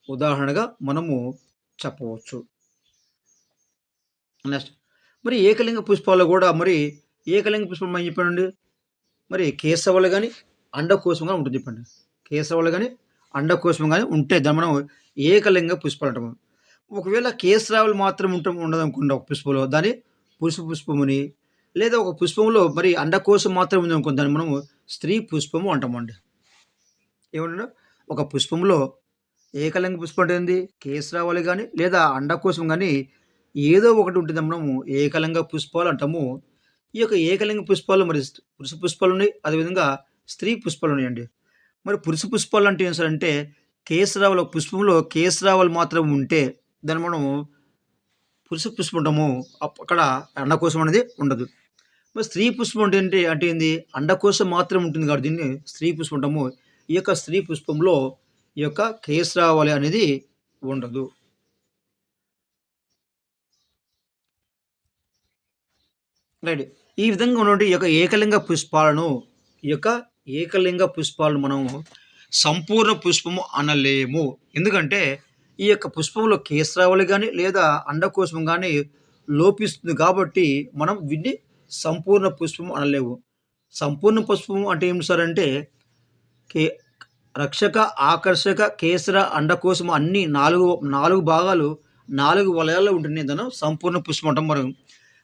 ఉదాహరణగా మనము చెప్పవచ్చు. నెక్స్ట్ మరి ఏకలింగ పుష్పాల్లో కూడా ఏకలింగ పుష్పం అని చెప్పానండి. మరి కేశవలు గాని, అండకోశం గాని ఉంటుంది చెప్పండి. కేశవలు గాని, అండకోశం గాని ఉంటే దాన్ని మనం ఏకలింగ పుష్పాలు అంటాము. ఒకవేళ కేసరావళి మాత్రం ఉండదనుకోండి ఒక పుష్పంలో దాన్ని పురుష పుష్పమని, లేదా ఒక పుష్పంలో మరి అండకోశం మాత్రం ఉందనుకోండి దాన్ని మనము స్త్రీ పుష్పము అంటామండి. ఏమంటారు? ఒక పుష్పంలో ఏకలింగ పుష్పం అంటే ఏంది? కేసరావళి గాని లేదా అండకోశం గాని ఏదో ఒకటి ఉంటుంది మనము ఏకలింగ పుష్పాలు అంటాము. ఈ యొక్క ఏకలింగ పుష్పాలు మరి పురుష పుష్పాలు ఉన్నాయి. అదేవిధంగా స్త్రీ పుష్పాలు ఉన్నాయండి. మరి పురుష పుష్పాలు అంటే ఏం సార్ అంటే కేసరావళి పుష్పంలో కేసరావళి మాత్రం ఉంటే దాన్ని మనం పురుష పుష్పం ఉంటాము అక్కడ అండకోశం అనేది ఉండదు. మరి స్త్రీ పుష్పం అంటే ఏంటి అంటే ఏంది? అండకోశం మాత్రం ఉంటుంది కాబట్టి దీన్ని స్త్రీ పుష్పం అంటాము. ఈ యొక్క స్త్రీ పుష్పంలో ఈ యొక్క కేసరావళి అనేది ఉండదు. రైట్. ఈ విధంగా ఉన్నటువంటి ఈ యొక్క ఏకలింగ పుష్పాలను ఈ యొక్క ఏకలింగ పుష్పాలను మనం సంపూర్ణ పుష్పము అనలేము. ఎందుకంటే ఈ యొక్క పుష్పంలో కేసరావళి గాని లేదా అండకోశం గాని లోపిస్తుంది కాబట్టి మనం వీటిని సంపూర్ణ పుష్పము అనలేము. సంపూర్ణ పుష్పము అంటే ఏమిటి సార్ అంటే కే రక్షక, ఆకర్షక, కేసర, అండకోశం అన్నీ 4 భాగాలు 4 వలయాల్లో ఉంటున్నాయి. దాన్ని సంపూర్ణ పుష్పం అంటాం మనం.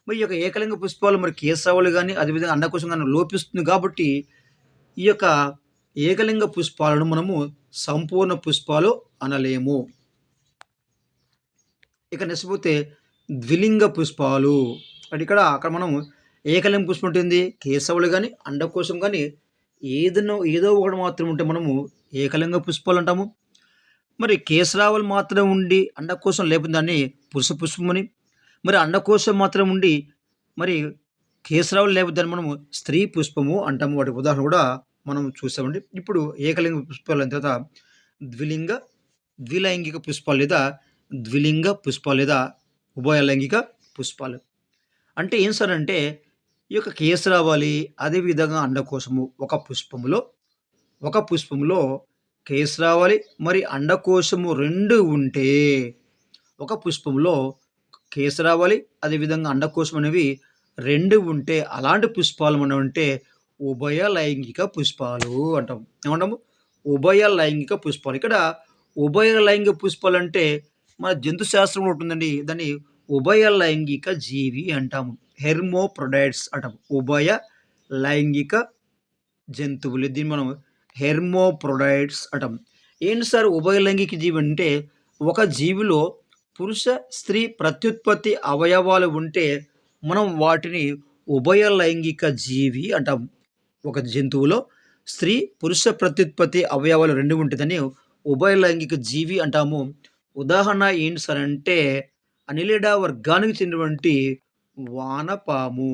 మరి ఈ యొక్క ఏకలింగ పుష్పాలు మరి కేశరావులు గాని, అదేవిధంగా అండకోశం గాని లోపిస్తుంది కాబట్టి, ఈ యొక్క ఏకలింగ పుష్పాలను మనము సంపూర్ణ పుష్పాలు అనలేము. ఇక నెక్స్ట్ పోతే ద్విలింగ పుష్పాలు. అంటే అక్కడ మనం ఏకలింగ పుష్పం ఉంటుంది. కేశవులు గాని, అండకోశం గాని ఏదో ఒకటి మాత్రం ఉంటే మనము ఏకలింగ పుష్పాలు అంటాము. మరి కేశరావులు మాత్రం ఉండి అండకోశం లేకపోతే దాన్ని పురుష పుష్పమని, మరి అండకోశం మాత్రం ఉండి మరి కేసరావులు లేకపోతే దాన్ని మనము స్త్రీ పుష్పము అంటాము. వాటి ఉదాహరణ కూడా మనం చూసామండి. ఇప్పుడు ఏకలింగ పుష్పాలు అయిన తర్వాత ద్విలింగ, ద్విలైంగిక పుష్పాలు లేదా ద్విలింగ పుష్పాలు లేదా ఉభయలైంగిక పుష్పాలు. అంటే ఏం సార్ అంటే ఈ యొక్క కేసరావళి అదేవిధంగా అండకోశము ఒక పుష్పములో కేసరావళి మరి అండకోశము 2 ఉంటే ఒక పుష్పంలో కేసరావళి అదేవిధంగా అండకోశం అనేవి 2 ఉంటే అలాంటి పుష్పాలు మనం అంటే ఉభయ లైంగిక పుష్పాలు అంటాం. ఏమంటాము? ఉభయ లైంగిక పుష్పాలు. ఇక్కడ ఉభయ లైంగిక పుష్పాలు అంటే మన జంతు శాస్త్రంలో ఉంటుందండి. దాన్ని ఉభయ లైంగిక జీవి అంటాము. హెర్మోఫ్రోడైట్స్ అంటాము. ఉభయ లైంగిక జంతువులు. దీన్ని మనం హెర్మోఫ్రోడైట్స్ అంటాం. ఏంటి సార్ ఉభయ లైంగిక జీవి అంటే ఒక జీవిలో పురుష, స్త్రీ ప్రత్యుత్పత్తి అవయవాలు ఉంటే మనం వాటిని ఉభయ లైంగిక జీవి అంటాం. ఒక జంతువులో స్త్రీ, పురుష ప్రత్యుత్పత్తి అవయవాలు 2 ఉంటదని ఉభయ లైంగిక జీవి అంటాము. ఉదాహరణ ఏంటి సార్ అంటే అనిలిడా వర్గానికి చెందినటువంటి వానపాము.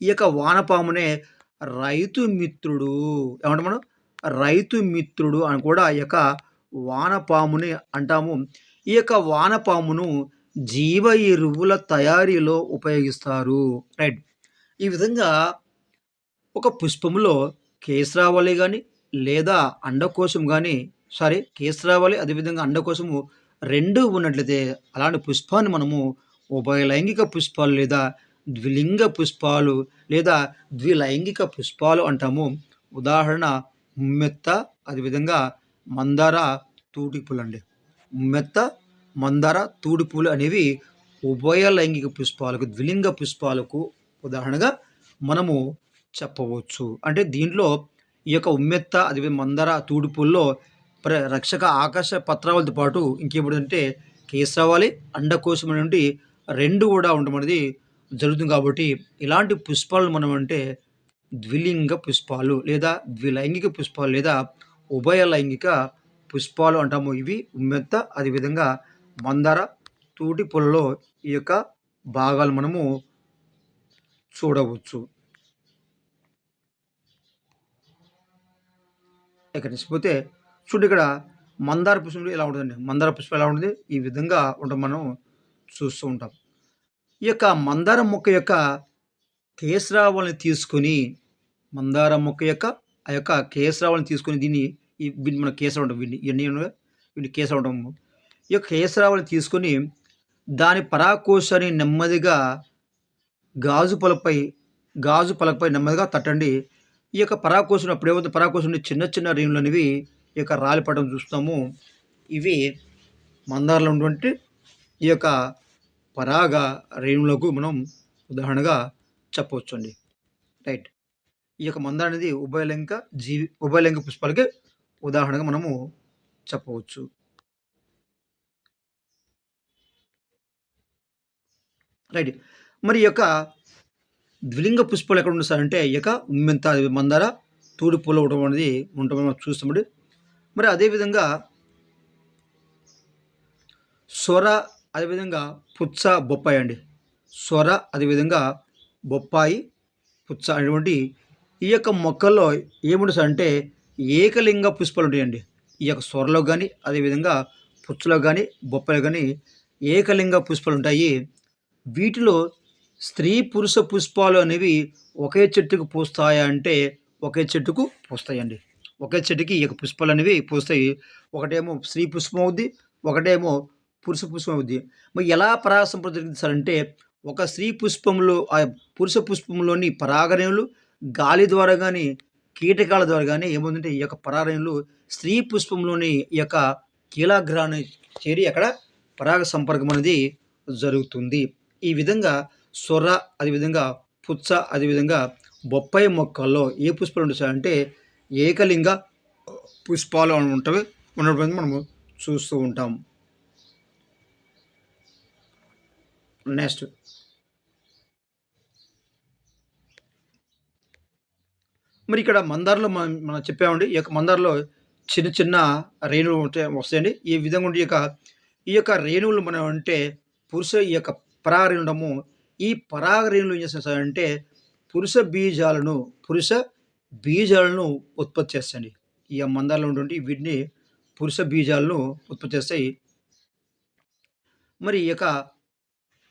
ఈ యొక్క వానపామునే రైతు మిత్రుడు ఏమంటాం మనం? రైతు మిత్రుడు అని కూడా ఈ యొక్క వానపాముని అంటాము. ఈ యొక్క వానపామును జీవ ఎరువుల తయారీలో ఉపయోగిస్తారు. రైట్. ఈ విధంగా ఒక పుష్పములో కేసరావళి గాని లేదా అండకోశం గాని కేసరావళి అదేవిధంగా అండకోశము 2 ఉన్నట్లయితే అలాంటి పుష్పాన్ని మనము ఉభయలైంగిక పుష్పాలు లేదా ద్విలింగ పుష్పాలు లేదా ద్విలైంగిక పుష్పాలు అంటాము. ఉదాహరణ ఉమ్మెత్త అదేవిధంగా మందార తూటిపులండి. ఉమ్మెత్త, మందార, తూడిపూలు అనేవి ఉభయ లైంగిక పుష్పాలకు ద్విలింగ పుష్పాలకు ఉదాహరణగా మనము చెప్పవచ్చు. అంటే దీంట్లో ఈ యొక్క ఉమ్మెత్త అదేవిధంగా మందార, తూడిపూల్లో రక్షక, ఆకర్ష పత్రాలతో పాటు ఇంకేమిటంటే కేసరావళి, అండకోశం నుండి 2 కూడా ఉండడం అనేది జరుగుతుంది. కాబట్టి ఇలాంటి పుష్పాలను మనం అంటే ద్విలింగ పుష్పాలు లేదా ద్విలైంగిక పుష్పాలు లేదా ఉభయ లైంగిక పుష్పాలు అంటాము. ఇవి ఉమ్మెత్త అదేవిధంగా మందార, తూటి పూలలో ఈ యొక్క భాగాలు మనము చూడవచ్చు. ఇక్కడ తీసుకపోతే చూడండి, ఇక్కడ మందార పుష్పం ఎలా ఉంటుందండి? మందార పుష్పం ఎలా ఉంటుంది? ఈ విధంగా ఉండడం మనం చూస్తూ ఉంటాం. ఈ యొక్క మందార మొక్క యొక్క కేసరావళిని తీసుకొని మందార మొక్క యొక్క ఆ యొక్క కేసరావళిని తీసుకొని వీటిని మన కేసరం ఉంటాం. వీటిని కేసరం ఉంటాము. ఈ యొక్క కేసరావళిని తీసుకొని దాని పరాకోశాన్ని నెమ్మదిగా గాజు పలకపై నెమ్మదిగా తట్టండి. ఈ యొక్క పరాకోశం అప్పుడేమవుతుంది? పరాకోశం చిన్న చిన్న రేణులు అనేవి ఈ యొక్క రాలిపడడం చూస్తాము. ఇవి మందారంలో ఉన్నటువంటి ఈ యొక్క పరాగ రేణులకు మనం ఉదాహరణగా చెప్పవచ్చు అండి. రైట్. ఈ యొక్క మందారం అనేది ఉభయలింగ పుష్పాలకి ఉదాహరణగా మనము చెప్పవచ్చు. రైట్. మరి ఈ యొక్క ద్విలింగ పుష్పాలు ఎక్కడ ఉంటుంది సార్ అంటే ఈ యొక్క ఉమ్మెంత, మందార, తూడిపూలు ఉండడం అనేది మనం చూస్తామండి. మరి అదేవిధంగా అదేవిధంగా పుచ్చ, బొప్పాయి అండి. సొర, అదేవిధంగా బొప్పాయి, పుచ్చ అనేటువంటి ఈ యొక్క మొక్కల్లో ఏముంటదంటే ఏకలింగ పుష్పాలుంటాయండి. ఈ యొక్క సొరలో గాని, అదేవిధంగా పుచ్చలో గాని, బొప్పాయిలో గాని ఏకలింగ పుష్పాలుంటాయి. వీటిలో స్త్రీ, పురుష పుష్పాలు అనేవి ఒకే చెట్టుకు పూస్తాయా అంటే, ఒకే చెట్టుకు పూస్తాయండి. ఒకే చెట్టుకి ఈ యొక్క పుష్పాలనేవి పూస్తాయి. ఒకటేమో స్త్రీ పుష్పం అవుద్ది. ఒకటేమో పురుష పుష్పం అవుద్ది. మరి ఎలా పరాగ సంపర్కం జరుగుతుంది సార్ అంటే, ఒక స్త్రీ పుష్పంలో పురుష పుష్పంలోని పరాగరేణులు గాలి ద్వారా గాని, కీటకాల ద్వారా గాని ఏమవుతుందంటే ఈ యొక్క పరాగరేణులు స్త్రీ పుష్పంలోని ఈ యొక్క కీలాగ్రాన్ని చేరి అక్కడ పరాగ సంపర్కం అనేది జరుగుతుంది. ఈ విధంగా సొర, అదేవిధంగా పుచ్చ, అదేవిధంగా బొప్పాయి మొక్కల్లో ఏ పుష్పాలు ఉంటాయి సార్ అంటే ఏకలింగ పుష్పాలు అని ఉంటవి ఉన్నటువంటి మనము చూస్తూ ఉంటాం. నెక్స్ట్ మరి ఇక్కడ మందారలో మనం చెప్పామండి. ఈ యొక్క మందారలో చిన్న చిన్న రేణువులు వస్తాయండి. ఈ విధంగా ఉండి ఈ యొక్క రేణువులు మనం అంటే ఈ యొక్క పరాగ రేణువు ఉండము. ఈ పరాగ రేణువులు ఏం చేస్తాయి సార్ అంటే పురుష బీజాలను పురుష బీజాలను ఉత్పత్తి చేస్తాయండి. ఈ మందారంలో ఉన్నటువంటి వీటిని పురుష బీజాలను ఉత్పత్తి చేస్తాయి. మరి ఈ యొక్క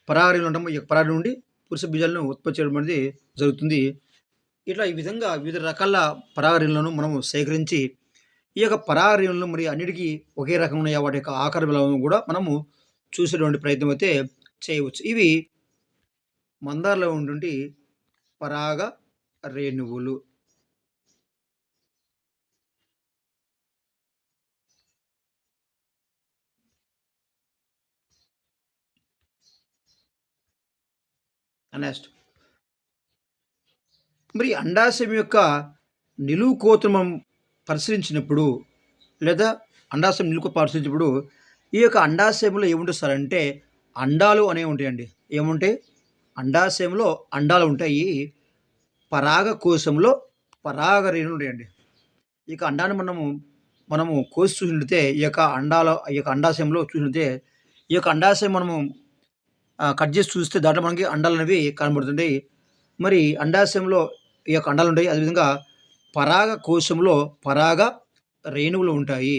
పరాగ రేణువులు అంటాము. ఈ యొక్క పరాగ నుండి పురుష బీజాలను ఉత్పత్తి చేయడం అనేది జరుగుతుంది. ఇట్లా ఈ విధంగా వివిధ రకాల పరాగ రేణువులను మనము సేకరించి ఈ యొక్క పరాగ రేణువులను మరి అన్నిటికీ ఒకే రకంగా ఉన్నాయా వాటి యొక్క ఆకార బలం కూడా మనము చూసేటువంటి ప్రయత్నం అయితే చేయవచ్చు. ఇవి మందారలో ఉన్నటువంటి పరాగ రేణువులు. నెక్స్ట్ మరి అండాశయం యొక్క నిలువు కోతను మనం పరిశీలించినప్పుడు లేదా అండాశయం నిలువు పరిశీలించినప్పుడు ఈ యొక్క అండాశయంలో ఏముంటుంది సార్ అంటే అండాలు అనేవి ఉంటాయండి. ఏముంటాయి? అండాశయంలో అండాలు ఉంటాయి. పరాగ కోశంలో పరాగ రేణువులు ఉంటాయండి. ఇక అండాన్ని మనము కోసి చూసినట్లయితే ఈ యొక్క అండాశయంలో చూసినట్లయితే ఈ యొక్క అండాశయం మనము కట్ చేసి చూస్తే దాంట్లో మనకి అండాలనేవి కనబడుతుంటాయి. మరి అండాశయంలో ఈ యొక్క అండాలుంటాయి. అదేవిధంగా పరాగ కోశంలో పరాగ రేణువులు ఉంటాయి.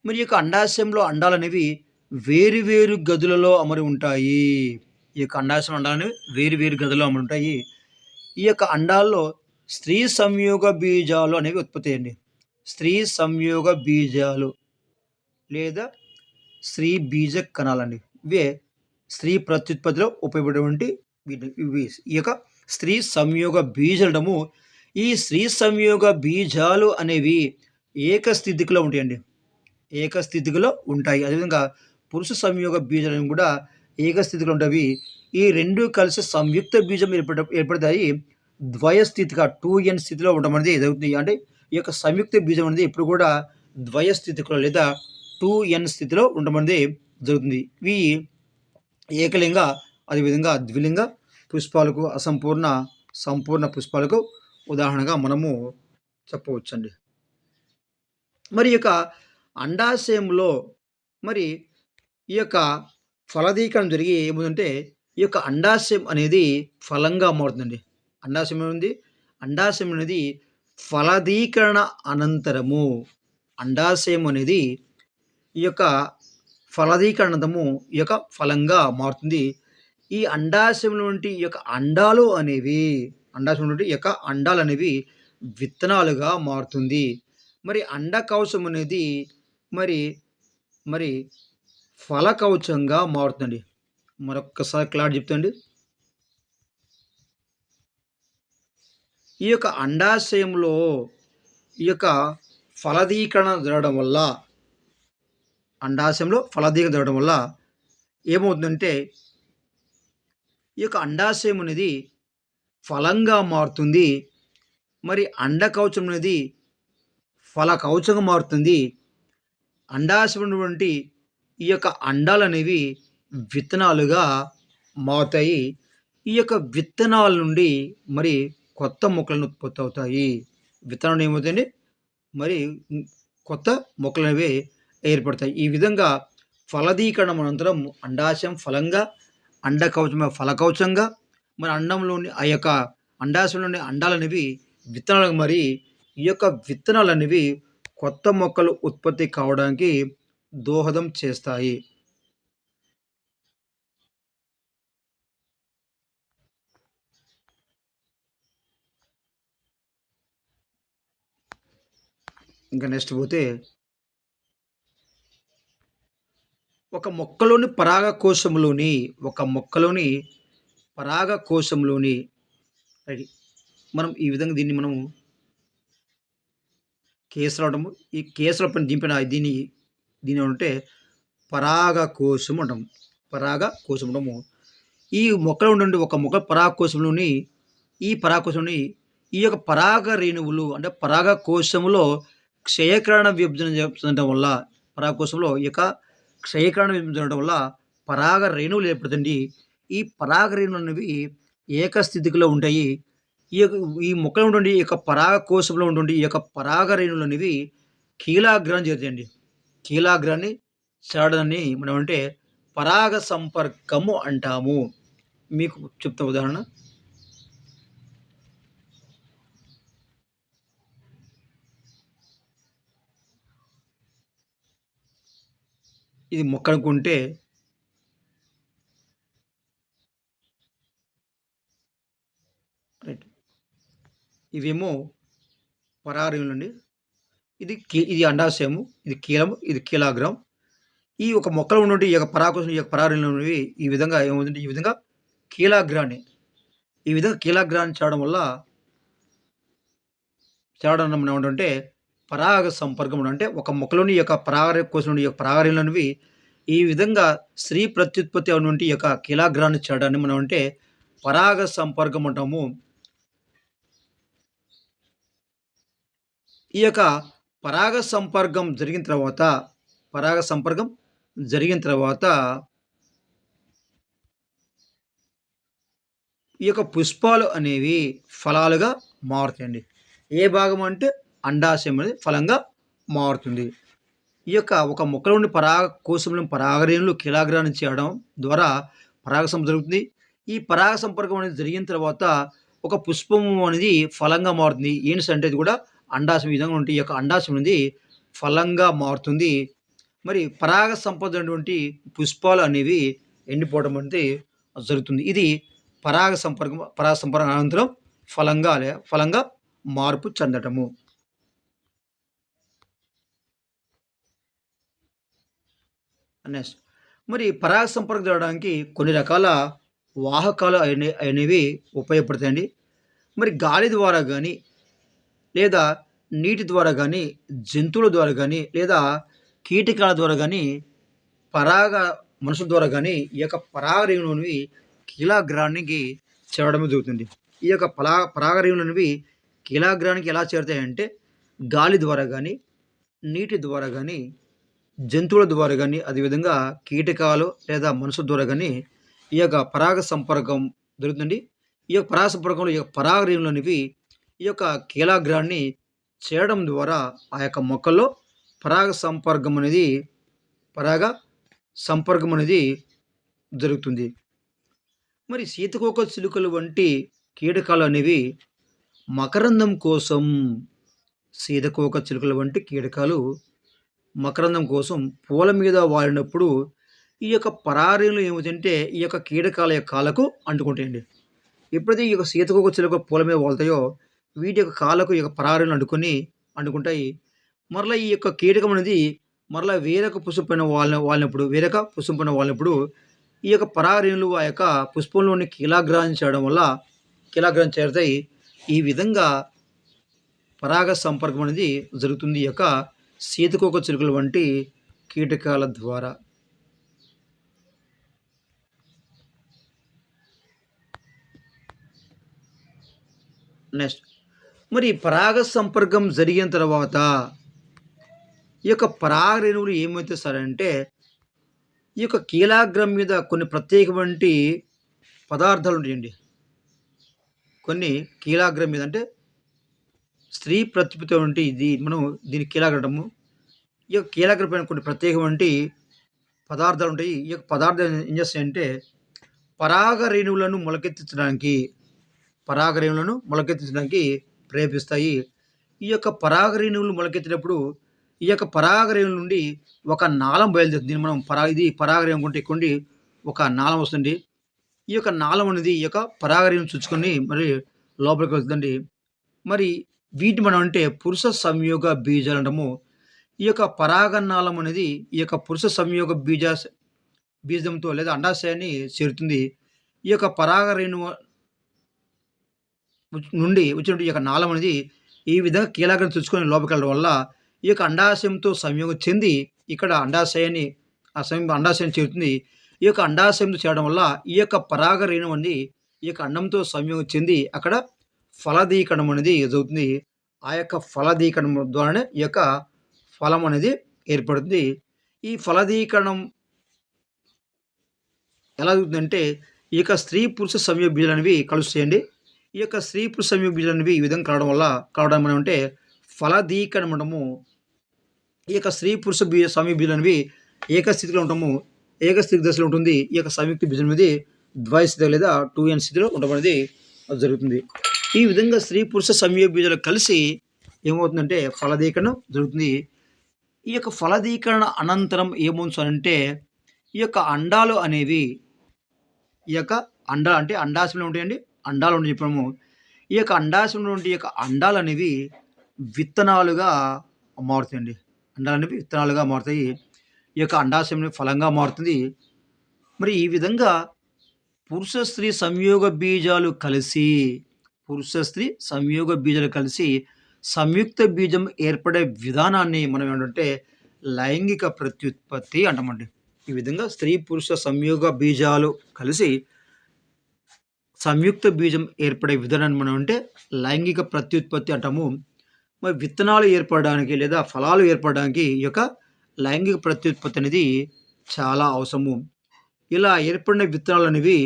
మరి ఈ యొక్క అండాశయంలో అండాలనేవి వేరు వేరు గదులలో అమరి ఉంటాయి. ఈ యొక్క అండాశయం అండాలనేవి వేరు వేరు గదుల్లో అమరి ఉంటాయి. ఈ యొక్క అండాల్లో స్త్రీ సంయోగ బీజాలు అనేవి ఉత్పత్తి అయ్యండి. స్త్రీ సంయోగ బీజాలు లేదా స్త్రీ బీజ కణాలండి. ఇవే స్త్రీ ప్రత్యుత్పత్తిలో ఉపయోగపడేటువంటి ఇవి ఈ యొక్క స్త్రీ సంయోగ బీజాలము. ఈ స్త్రీ సంయోగ బీజాలు అనేవి ఏకస్థితిలో ఉంటాయండి. ఏకస్థితిలో ఉంటాయి. అదేవిధంగా పురుష సంయోగ బీజాలు కూడా ఏకస్థితిలో ఉంటాయి. ఈ రెండు కలిసి సంయుక్త బీజం ఏర్పడతాయి. ద్వయస్థితిగా 2n స్థితిలో ఉండడం అనేది జరుగుతుంది. అంటే ఈ యొక్క సంయుక్త బీజం అనేది ఎప్పుడు కూడా ద్వయస్థితిలో లేదా 2n స్థితిలో ఉండడం అనేది జరుగుతుంది. ఇవి ఏకలింగ అదేవిధంగా ద్విలింగ పుష్పాలకు సంపూర్ణ పుష్పాలకు ఉదాహరణగా మనము చెప్పవచ్చండి. మరి ఈ యొక్క అండాశయంలో మరి ఈ యొక్క ఫలదీకరణ జరిగి ఏముందంటే ఈ యొక్క అండాశయం అనేది ఫలంగా మారుతుందండి. అండాశయం అనేది ఫలదీకరణ అనంతరము అండాశయం అనేది ఈ యొక్క ఫలదీకరణము ఈ యొక్క ఫలంగా మారుతుంది. ఈ అండాశయంలో నుండి ఈ యొక్క అండాశయం నుండి ఈ యొక్క అండాలనేవి విత్తనాలుగా మారుతుంది. మరి అండకవచం అనేది మరి మరి ఫలకవచంగా మారుతుందండి. మరొక్కసారి క్లారిటీ చెప్తాండి. ఈ యొక్క అండాశయంలో ఈ యొక్క ఫలదీకరణ జరగడం వల్ల ఏమవుతుందంటే ఈ యొక్క అండాశయం అనేది ఫలంగా మారుతుంది. మరి అండకవచం అనేది ఫలకవచంగా మారుతుంది. అండాశయం ఉన్నటువంటి ఈ యొక్క అండాలనేవి విత్తనాలుగా మారుతాయి. ఈ యొక్క విత్తనాల నుండి మరి కొత్త మొక్కలను ఉత్పత్తి అవుతాయి. విత్తనాలు ఏమవుతాయండి మరి కొత్త మొక్కలనేవి ఏర్పడతాయి. ఈ విధంగా ఫలదీకరణం అనంతరం అండాశయం ఫలంగా, అండకవచం ఫలకవచంగా, మరి అండంలోని ఆ యొక్క అండాశయంలోని అండాలనేవి విత్తనాలుగా మరి ఈ యొక్క విత్తనాలనేవి కొత్త మొక్కలు ఉత్పత్తి కావడానికి దోహదం చేస్తాయి. ఇంకా నెక్స్ట్ పోతే ఒక మొక్కలోని పరాగకోశంలోని ఒక మొక్కలోని పరాగకోశంలోని అది మనం ఈ విధంగా దీన్ని మనం కేసరడము ఈ కేసర పైన దింపిన దీన్ని పరాగకోశం అంటాం. పరాగకోశం అంటాము. ఈ మొక్కలో ఉండే ఒక మొక్క పరాగకోశంలోని ఈ పరాగకోశంలోని ఈ యొక్క పరాగ రేణువులు అంటే పరాగకోశములో క్షయకరణ విభజన చెందడం వల్ల పరాగకోశంలో ఈ యొక్క క్షయకరణ విభజన జరగడం వల్ల పరాగ రేణువులు ఏర్పడుతుంది. ఈ పరాగ రేణువులు అనేవి ఏకస్థితిలో ఉంటాయి. ఈ మొక్కలో ఉన్నటువంటి ఈ యొక్క పరాగకోశంలో ఉన్నటువంటి ఈ యొక్క పరాగ రేణువులు అనేవి కీలాగ్రాన్ని చేరుతాయండి. కీలాగ్రాన్ని చేరడాన్ని మనం అంటే పరాగ సంపర్కము అంటాము. మీకు చెప్తా ఉదాహరణ. ఇది మొక్కనుకుంటే రైట్. ఇవేమో పరాగరేణులండి. ఇది అండాశయము, ఇది కీలము, ఇది కీలాగ్రం. ఈ ఒక మొక్కలో ఉన్నటువంటి ఈ యొక్క పరాగకోశం ఈ యొక్క పరాగరేణులు అనేవి ఈ విధంగా ఏమవుతుందంటే ఈ విధంగా కీలాగ్రాన్ని ఈ విధంగా కీలాగ్రాన్ని చేరడం మనం ఏమంటామంటే పరాగ సంపర్కం అంటే ఒక మొక్కలోని ఈ యొక్క పరాగకోశం నుండి ఈ యొక్క పరాగరేణులు అనేవి ఈ విధంగా స్త్రీ ప్రత్యుత్పత్తి అయినటువంటి ఈ యొక్క కీలాగ్రాన్ని చేరడాన్ని మనం అంటే పరాగ సంపర్కం అంటాము. ఈ యొక్క పరాగ సంపర్కం జరిగిన తర్వాత పరాగ సంపర్కం జరిగిన తర్వాత ఈ యొక్క పుష్పాలు అనేవి ఫలాలుగా మారుతాయండి. ఏ భాగం అంటే అండాశయం అనేది ఫలంగా మారుతుంది. ఈ యొక్క ఒక మొక్కలో ఉండి కోశంలో పరాగరేణులు కీలాగ్రాన్ని చేయడం ద్వారా పరాగ సంపర్కం జరుగుతుంది. ఈ పరాగ సంపర్కం అనేది జరిగిన తర్వాత ఒక పుష్పము అనేది ఫలంగా మారుతుంది. ఏంటి అంటే ఇది కూడా అండాశయం ఈ విధంగా ఉంటే ఈ యొక్క అండాశయం అనేది ఫలంగా మారుతుంది. మరి పరాగ సంపద అయినటువంటి పుష్పాలు అనేవి ఎండిపోవడం అనేది జరుగుతుంది. ఇది పరాగ సంపర్కం అనంతరం ఫలంగా మార్పు చెందటము. నెక్స్ట్ మరి పరాగ సంపర్కం జరగడానికి కొన్ని రకాల వాహకాలు అనేవి ఉపయోగపడతాయండి. మరి గాలి ద్వారా కానీ లేదా నీటి ద్వారా కానీ జంతువుల ద్వారా కానీ లేదా కీటకాల ద్వారా కానీ పరాగ మనుషుల ద్వారా కానీ ఈ యొక్క పరాగ రేణువులనేవి కీలాగ్రానికి చేరడం జరుగుతుంది. ఈ యొక్క పరాగ రేణువులనేవి కీలాగ్రానికి ఎలా చేరుతాయంటే గాలి ద్వారా కానీ నీటి ద్వారా కానీ జంతువుల ద్వారా కానీ అదేవిధంగా కీటకాలు లేదా మనుషుల ద్వారా కానీ ఈ యొక్క పరాగ సంపర్కం జరుగుతుంది. ఈ యొక్క పరాగ సంపర్కంలో ఈ యొక్క పరాగ రేణువులు అనేవి ఈ యొక్క కీలాగ్రాన్ని చేయడం ద్వారా ఆ యొక్క మొక్కల్లో పరాగ సంపర్కం అనేది జరుగుతుంది. మరి సీతకోక చిలుకలు వంటి కీటకాలు అనేవి మకరందం కోసం సీతకోక చిలుకల వంటి కీటకాలు మకరందం కోసం పూల మీద వాలినప్పుడు ఈ యొక్క పరారీలు ఏమిటంటే ఈ యొక్క కీటకాల యొక్క కాళ్ళకు అంటుకుంటాయండి. ఎప్పుడైతే ఈ యొక్క సీతకోక చిలుక పూల మీద వాళ్తాయో వీటి యొక్క కాళ్ళకు ఈ యొక్క పరారీలు అంటుకుంటాయి. మరలా ఈ యొక్క కీటకం అనేది మరలా వేరొక పుష్పం పైన వాలినప్పుడు ఈ యొక్క పరారీలు ఆ యొక్క పుష్పంలోని కీలాగ్రాన్ని చేయడం వల్ల కీలాగ్రాన్ని చేరుతాయి. ఈ విధంగా పరాగ సంపర్కం అనేది జరుగుతుంది ఈ యొక్క సీతకోక చిలుకల వంటి కీటకాల ద్వారా. నెక్స్ట్ మరి పరాగ సంపర్కం జరిగిన తర్వాత ఈ యొక్క పరాగ రేణువులు ఏమైతే సరంటే ఈ యొక్క కీలాగ్రం మీద కొన్ని ప్రత్యేకమైన పదార్థాలు ఉంటాయండి. కొన్ని కీలాగ్రం మీద అంటే స్త్రీ ప్రత్యుత్పత్తి వంటి ఇది మనం దీన్ని కీలాగ్రము ఈ యొక్క కీలాగ్రం పైన కొన్ని ప్రత్యేకమైన పదార్థాలుంటాయి. ఈ యొక్క పదార్థాలు ఏం చేస్తాయంటే పరాగ రేణువులను మొలకెత్తించడానికి పరాగ రేణువులను మొలకెత్తించడానికి ప్రేరేపిస్తాయి. ఈ యొక్క పరాగ రేణువులు మొలకెత్తినప్పుడు ఈ యొక్క పరాగ రేణువుల నుండి ఒక నాళం బయలుదేరుతుంది. దీన్ని మనం ఇది పరాగ రేణువు కొంటే ఎక్కువండి ఒక నాళం వస్తుంది. ఈ యొక్క నాళం అనేది ఈ యొక్క పరాగ రేణువుని చుచ్చుకొని మరి లోపలికి వెళ్తుందండి. మరి వీటిని మనం అంటే పురుష సంయోగ బీజాలంటాము. ఈ యొక్క పరాగనాళం అనేది ఈ యొక్క పురుష సంయోగ బీజంతో లేదా అండాశయాన్ని చేరుతుంది. ఈ యొక్క పరాగ రేణువు నుండి వచ్చినటువంటి ఈ యొక్క నాళం అనేది ఈ విధంగా కీలాగ్రం చుచ్చుకొని లోపలికెళ్ళడం వల్ల ఈ యొక్క అండాశయంతో సంయోగం చెంది ఇక్కడ అండాశయాన్ని చేరుతుంది. ఈ యొక్క అండాశయంతో చేరడం వల్ల ఈ యొక్క పరాగ రేణువు అనేది ఈ యొక్క అండంతో సంయోగం చెంది అక్కడ ఫలదీకరణం అనేది జరుగుతుంది. ఆ యొక్క ఫలదీకరణం ద్వారానే ఈ యొక్క ఫలం అనేది ఏర్పడుతుంది. ఈ ఫలదీకరణం ఎలా జరుగుతుందంటే ఈ యొక్క స్త్రీ పురుష సంయోగ బీజాలు అనేవి కలుస్తాయండి. ఈ యొక్క స్త్రీ పురుష సంయోగ బీజాలు అనేవి ఈ విధంగా కలవడం మనం అంటే ఫలదీకరణం అంటాము. ఈ యొక్క స్త్రీ పురుష సంయోగ బీజాలు అనేవి ఏకస్థితిలో ఉంటాము. ఏకస్థితి దశలో ఉంటుంది. ఈ యొక్క సంయుక్త బీజం అనేది ద్వైస్థితి లేదా 2n స్థితిలో ఉండడం అనేది జరుగుతుంది. ఈ విధంగా స్త్రీ పురుష సంయోగ బీజాలు కలిసి ఏమవుతుందంటే ఫలదీకరణం జరుగుతుంది. ఈ యొక్క ఫలదీకరణ అనంతరం ఏమవుతుందంటే ఈ యొక్క అండాలు అనేవి ఈ యొక్క అంటే అండాశయంలో ఉంటాయండి. అండాలు ఉంటాయి చెప్పాము. ఈ యొక్క అండాశయంలో ఉండే ఈ యొక్క అండాలు అనేవి విత్తనాలుగా మారుతాయండి. అండాలు అనేవి విత్తనాలుగా మారుతాయి. ఈ యొక్క అండాశయం ఫలంగా మారుతుంది. మరి ఈ విధంగా పురుష స్త్రీ సంయోగ బీజాలు కలిసి సంయుక్త బీజం ఏర్పడే విధానాన్ని మనం ఏంటంటే లైంగిక ప్రత్యుత్పత్తి అంటామండి. ఈ విధంగా స్త్రీ పురుష సంయోగ బీజాలు కలిసి సంయుక్త బీజం ఏర్పడే విధానాన్ని మనం అంటే లైంగిక ప్రత్యుత్పత్తి అంటాము. మరి విత్తనాలు ఏర్పడడానికి లేదా ఫలాలు ఏర్పడడానికి ఈ యొక్క లైంగిక ప్రత్యుత్పత్తి అనేది చాలా అవసరము. ఇలా ఏర్పడిన విత్తనాలు అనేవి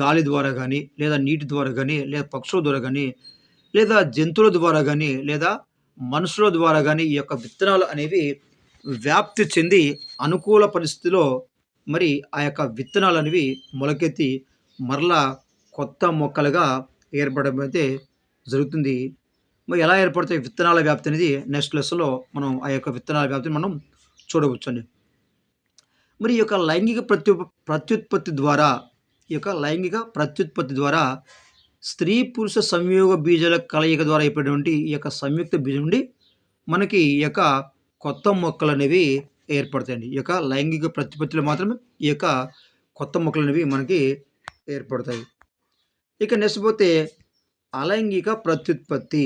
గాలి ద్వారా కానీ లేదా నీటి ద్వారా కానీ లేదా పక్షుల ద్వారా కానీ లేదా జంతువుల ద్వారా కానీ లేదా మనుషుల ద్వారా కానీ ఈ యొక్క విత్తనాలు అనేవి వ్యాప్తి చెంది అనుకూల పరిస్థితిలో మరి ఆ యొక్క విత్తనాలు అనేవి మొలకెత్తి మరలా కొత్త మొక్కలుగా ఏర్పడడం అయితే జరుగుతుంది. మరి ఎలా ఏర్పడతాయి విత్తనాల వ్యాప్తి అనేది నెక్స్ట్ లెసన్లో మనం ఆ యొక్క విత్తనాల వ్యాప్తిని మనం చూడవచ్చండి. మరి ఈ యొక్క లైంగిక ప్రత్యుత్పత్తి ద్వారా స్త్రీ పురుష సంయోగ బీజాల కలయిక ద్వారా ఏర్పడినటువంటి ఈ యొక్క సంయుక్త బీజం నుండి మనకి ఈ యొక్క కొత్త మొక్కలు అనేవి ఏర్పడతాయండి. ఈ యొక్క లైంగిక ప్రత్యుత్పత్తిలో మాత్రమే ఈ యొక్క కొత్త మొక్కలు అనేవి మనకి ఏర్పడతాయి. ఇక నెక్స్ట్ పోతే అలైంగిక ప్రత్యుత్పత్తి.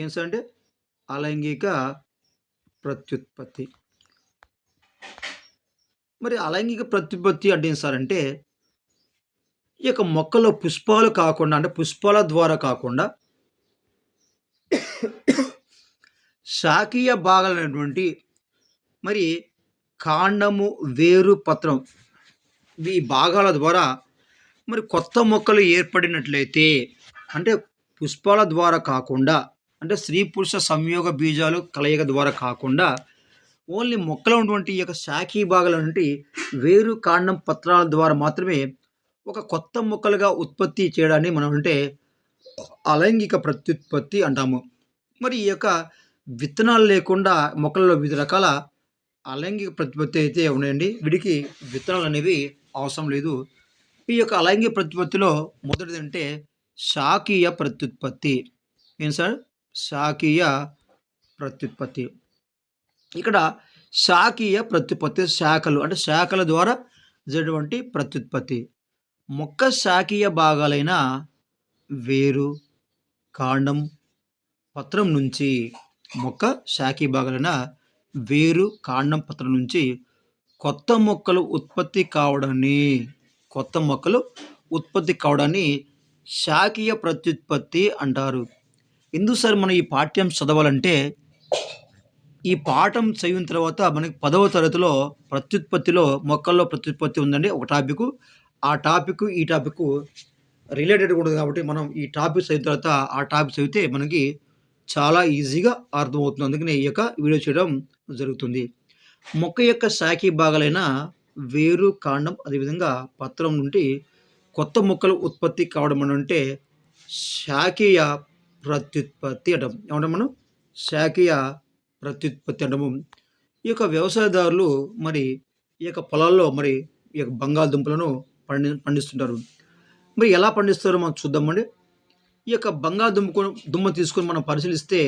ఏం సార్ అంటే అలైంగిక ప్రత్యుత్పత్తి. మరి అలైంగిక ప్రత్యుత్పత్తి అంటే ఏం సార్ అంటే ఈ యొక్క మొక్కలో పుష్పాలు కాకుండా అంటే పుష్పాల ద్వారా కాకుండా శాఖీయ భాగాలైనటువంటి మరి కాండము, వేరు, పత్రం ఈ భాగాల ద్వారా మరి కొత్త మొక్కలు ఏర్పడినట్లయితే అంటే పుష్పాల ద్వారా కాకుండా అంటే స్త్రీ పురుష సంయోగ బీజాలు కలయిక ద్వారా కాకుండా ఓన్లీ మొక్కలో ఉన్నటువంటి ఈ యొక్క శాఖీ భాగాల నుండి వేరు, కాండం, పత్రాల ద్వారా మాత్రమే ఒక కొత్త మొక్కలుగా ఉత్పత్తి చేయడాన్ని మనం అంటే అలైంగిక ప్రత్యుత్పత్తి అంటాము. మరి ఈ యొక్క విత్తనాలు లేకుండా మొక్కలలో వివిధ రకాల అలైంగిక ప్రత్యుత్పత్తి అయితే ఉన్నాయండి. వీటికి విత్తనాలు అనేవి అవసరం లేదు. ఈ యొక్క అలైంగిక ప్రత్యుత్పత్తిలో మొదటిది అంటే శాఖీయ ప్రత్యుత్పత్తి. ఏం సార్? శాఖీయ ప్రత్యుత్పత్తి. ఇక్కడ శాఖీయ ప్రత్యుత్పత్తి శాఖలు అంటే శాఖల ద్వారా జరిగినటువంటి ప్రత్యుత్పత్తి. మొక్క శాఖీయ భాగాలైన వేరు, కాండం, పత్రం నుంచి మొక్క శాఖీయ భాగాలైన వేరు, కాండం, పత్రం నుంచి కొత్త మొక్కలు ఉత్పత్తి కావడాన్ని శాఖీయ ప్రత్యుత్పత్తి అంటారు. ఎందుకు సార్ మనం ఈ పాఠ్యం చదవాలంటే ఈ పాఠం చదివిన తర్వాత మనకి 10వ తరగతిలో ప్రత్యుత్పత్తిలో మొక్కల్లో ప్రత్యుత్పత్తి ఉందండి ఒక టాపిక్. ఆ టాపిక్ ఈ టాపిక్ రిలేటెడ్గా ఉంటుంది కాబట్టి మనం ఈ టాపిక్ చదివిన తర్వాత ఆ టాపిక్ చదివితే మనకి చాలా ఈజీగా అర్థమవుతుంది. అందుకని ఈ యొక్క వీడియో చేయడం జరుగుతుంది. మొక్క యొక్క శాఖీ భాగాలైన వేరు, కాండం అదేవిధంగా పత్రం నుండి కొత్త మొక్కలు ఉత్పత్తి కావడం అనంటే శాఖీయ ప్రత్యుత్పత్తి అంటాం. ఏమంటాం మనం? శాఖీయ ప్రత్యుత్పత్తి అంటాము. ఈ యొక్క వ్యవసాయదారులు మరి ఈ యొక్క పొలాల్లో మరి ఈ యొక్క బంగాళదుంపలను పండిస్తుంటారు. మరి ఎలా పండిస్తారో మనం చూద్దామండి. ఈ యొక్క దుమ్మ తీసుకొని మనం పరిశీలిస్తే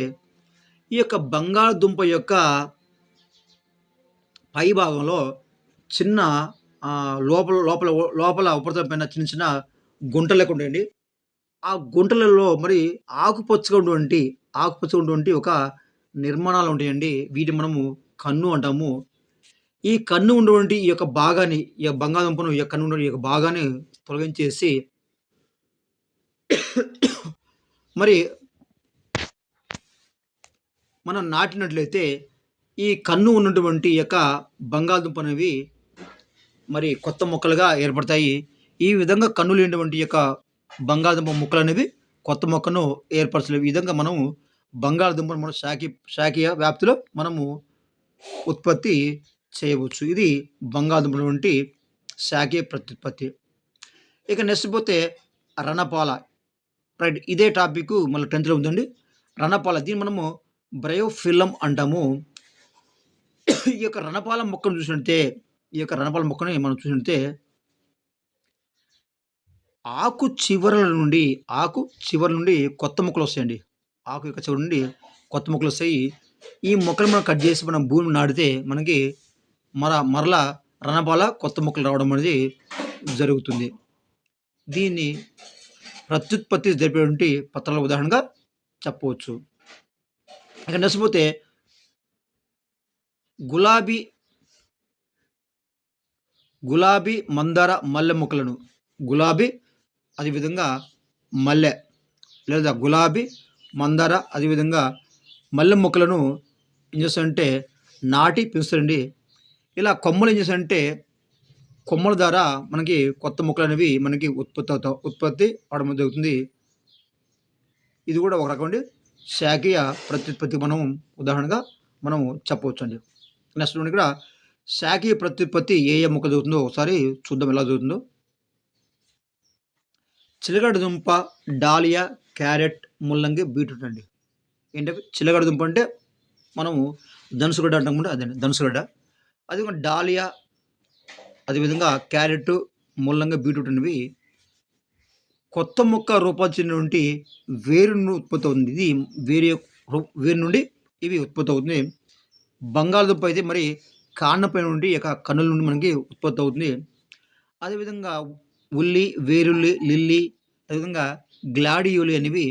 ఈ యొక్క బంగాళదుంప యొక్క పై భాగంలో చిన్న లోపల లోపల లోపల ఉపరితలం పైన చిన్న చిన్న గుంటలు లెక్క ఉంటాయండి. ఆ గుంటలలో మరి ఆకుపచ్చగా ఉన్నటువంటి ఒక నిర్మాణాలు ఉంటాయండి. వీటిని మనము కన్ను అంటాము. ఈ కన్ను ఉన్నటువంటి ఈ యొక్క భాగాన్ని, ఈ యొక్క బంగాళదుంపను ఈ యొక్క కన్ను ఉన్న ఈ యొక్క భాగాన్ని తొలగించేసి మరి మనం నాటినట్లయితే ఈ కన్ను ఉన్నటువంటి యొక్క బంగాళదుంప అనేవి మరి కొత్త మొక్కలుగా ఏర్పడతాయి. ఈ విధంగా కన్ను లేనటువంటి యొక్క బంగాళదుంప మొక్కలనేవి కొత్త మొక్కను ఏర్పరచలేవు. ఈ విధంగా మనము బంగాళదుంపను మనం శాఖీయ వ్యాప్తిలో మనము ఉత్పత్తి చేయవచ్చు. ఇది బంగాళదుంపల వంటి శాఖీయ ప్రత్యుత్పత్తి. ఇక నెక్స్ట్ పోతే రణపాల. రైట్. ఇదే టాపిక్ మళ్ళీ 10థ్‌లో ఉందండి. రణపాల దీన్ని మనము బ్రయోఫిల్లం అంటాము. ఈ యొక్క రణపాల మొక్కను చూసినట్టే ఈ యొక్క రణపాల మొక్కని మనం చూసినట్టే ఆకు చివరల నుండి కొత్త మొక్కలొస్తాయండి. ఆకు యొక్క చివరి నుండి కొత్త మొక్కలొస్తాయి. ఈ మొక్కలు మనం కట్ చేసి మనం భూమిలో నాటితే మనకి మరలా రణపాల కొత్త మొక్కలు రావడం అనేది జరుగుతుంది. దీన్ని ప్రత్యుత్పత్తి జరిపేటువంటి పత్రాల ఉదాహరణగా చెప్పవచ్చు. ఇక నెక్స్ట్ పోతే గులాబీ, మందార, మల్లె మొక్కలను అదేవిధంగా మల్లె లేదా గులాబీ, మందార అదేవిధంగా మల్లె మొక్కలను ఏం చేస్తారంటే నాటి పెంచుతారండి. ఇలా కొమ్మలు ఏం చేస్తారంటే కొమ్మల ద్వారా మనకి కొత్త మొక్కలనేవి మనకి ఉత్పత్తి అవడం జరుగుతుంది. ఇది కూడా ఒక రకం శాఖీయ ప్రత్యుత్పత్తి మనం ఉదాహరణగా మనం చెప్పవచ్చండి. నెక్స్ట్ ఇక్కడ శాఖీయ ప్రత్యుత్పత్తి ఏ మొక్క జరుగుతుందో ఒకసారి చూద్దాం ఎలా జరుగుతుందో. చిలకడ దుంప, డాలియా, క్యారెట్, ముల్లంగి, బీట్రూట్ అండి. ఏంటవి? చిలకడ దుంప అంటే మనము ధనుసుగడ్డ అంటాం కూడా అదే ధనుసుగడ్డ. అదేవిధంగా డాలియా, అదేవిధంగా క్యారెట్, ముల్లంగి, బీట్రూట్ అనేవి కొత్త మొక్క రూపొందించినటువంటి వేరు నుండి ఉత్పత్తి అవుతుంది. ఇది వేరు నుండి ఇవి ఉత్పత్తి అవుతుంది. బంగాళదుంప అయితే మరి కాండంపై నుండి యొక్క కన్నుల నుండి మనకి ఉత్పత్తి అవుతుంది. అదేవిధంగా ఉల్లి, వేరుల్లి, లిల్లీ అదేవిధంగా గ్లాడియోలి అనేవి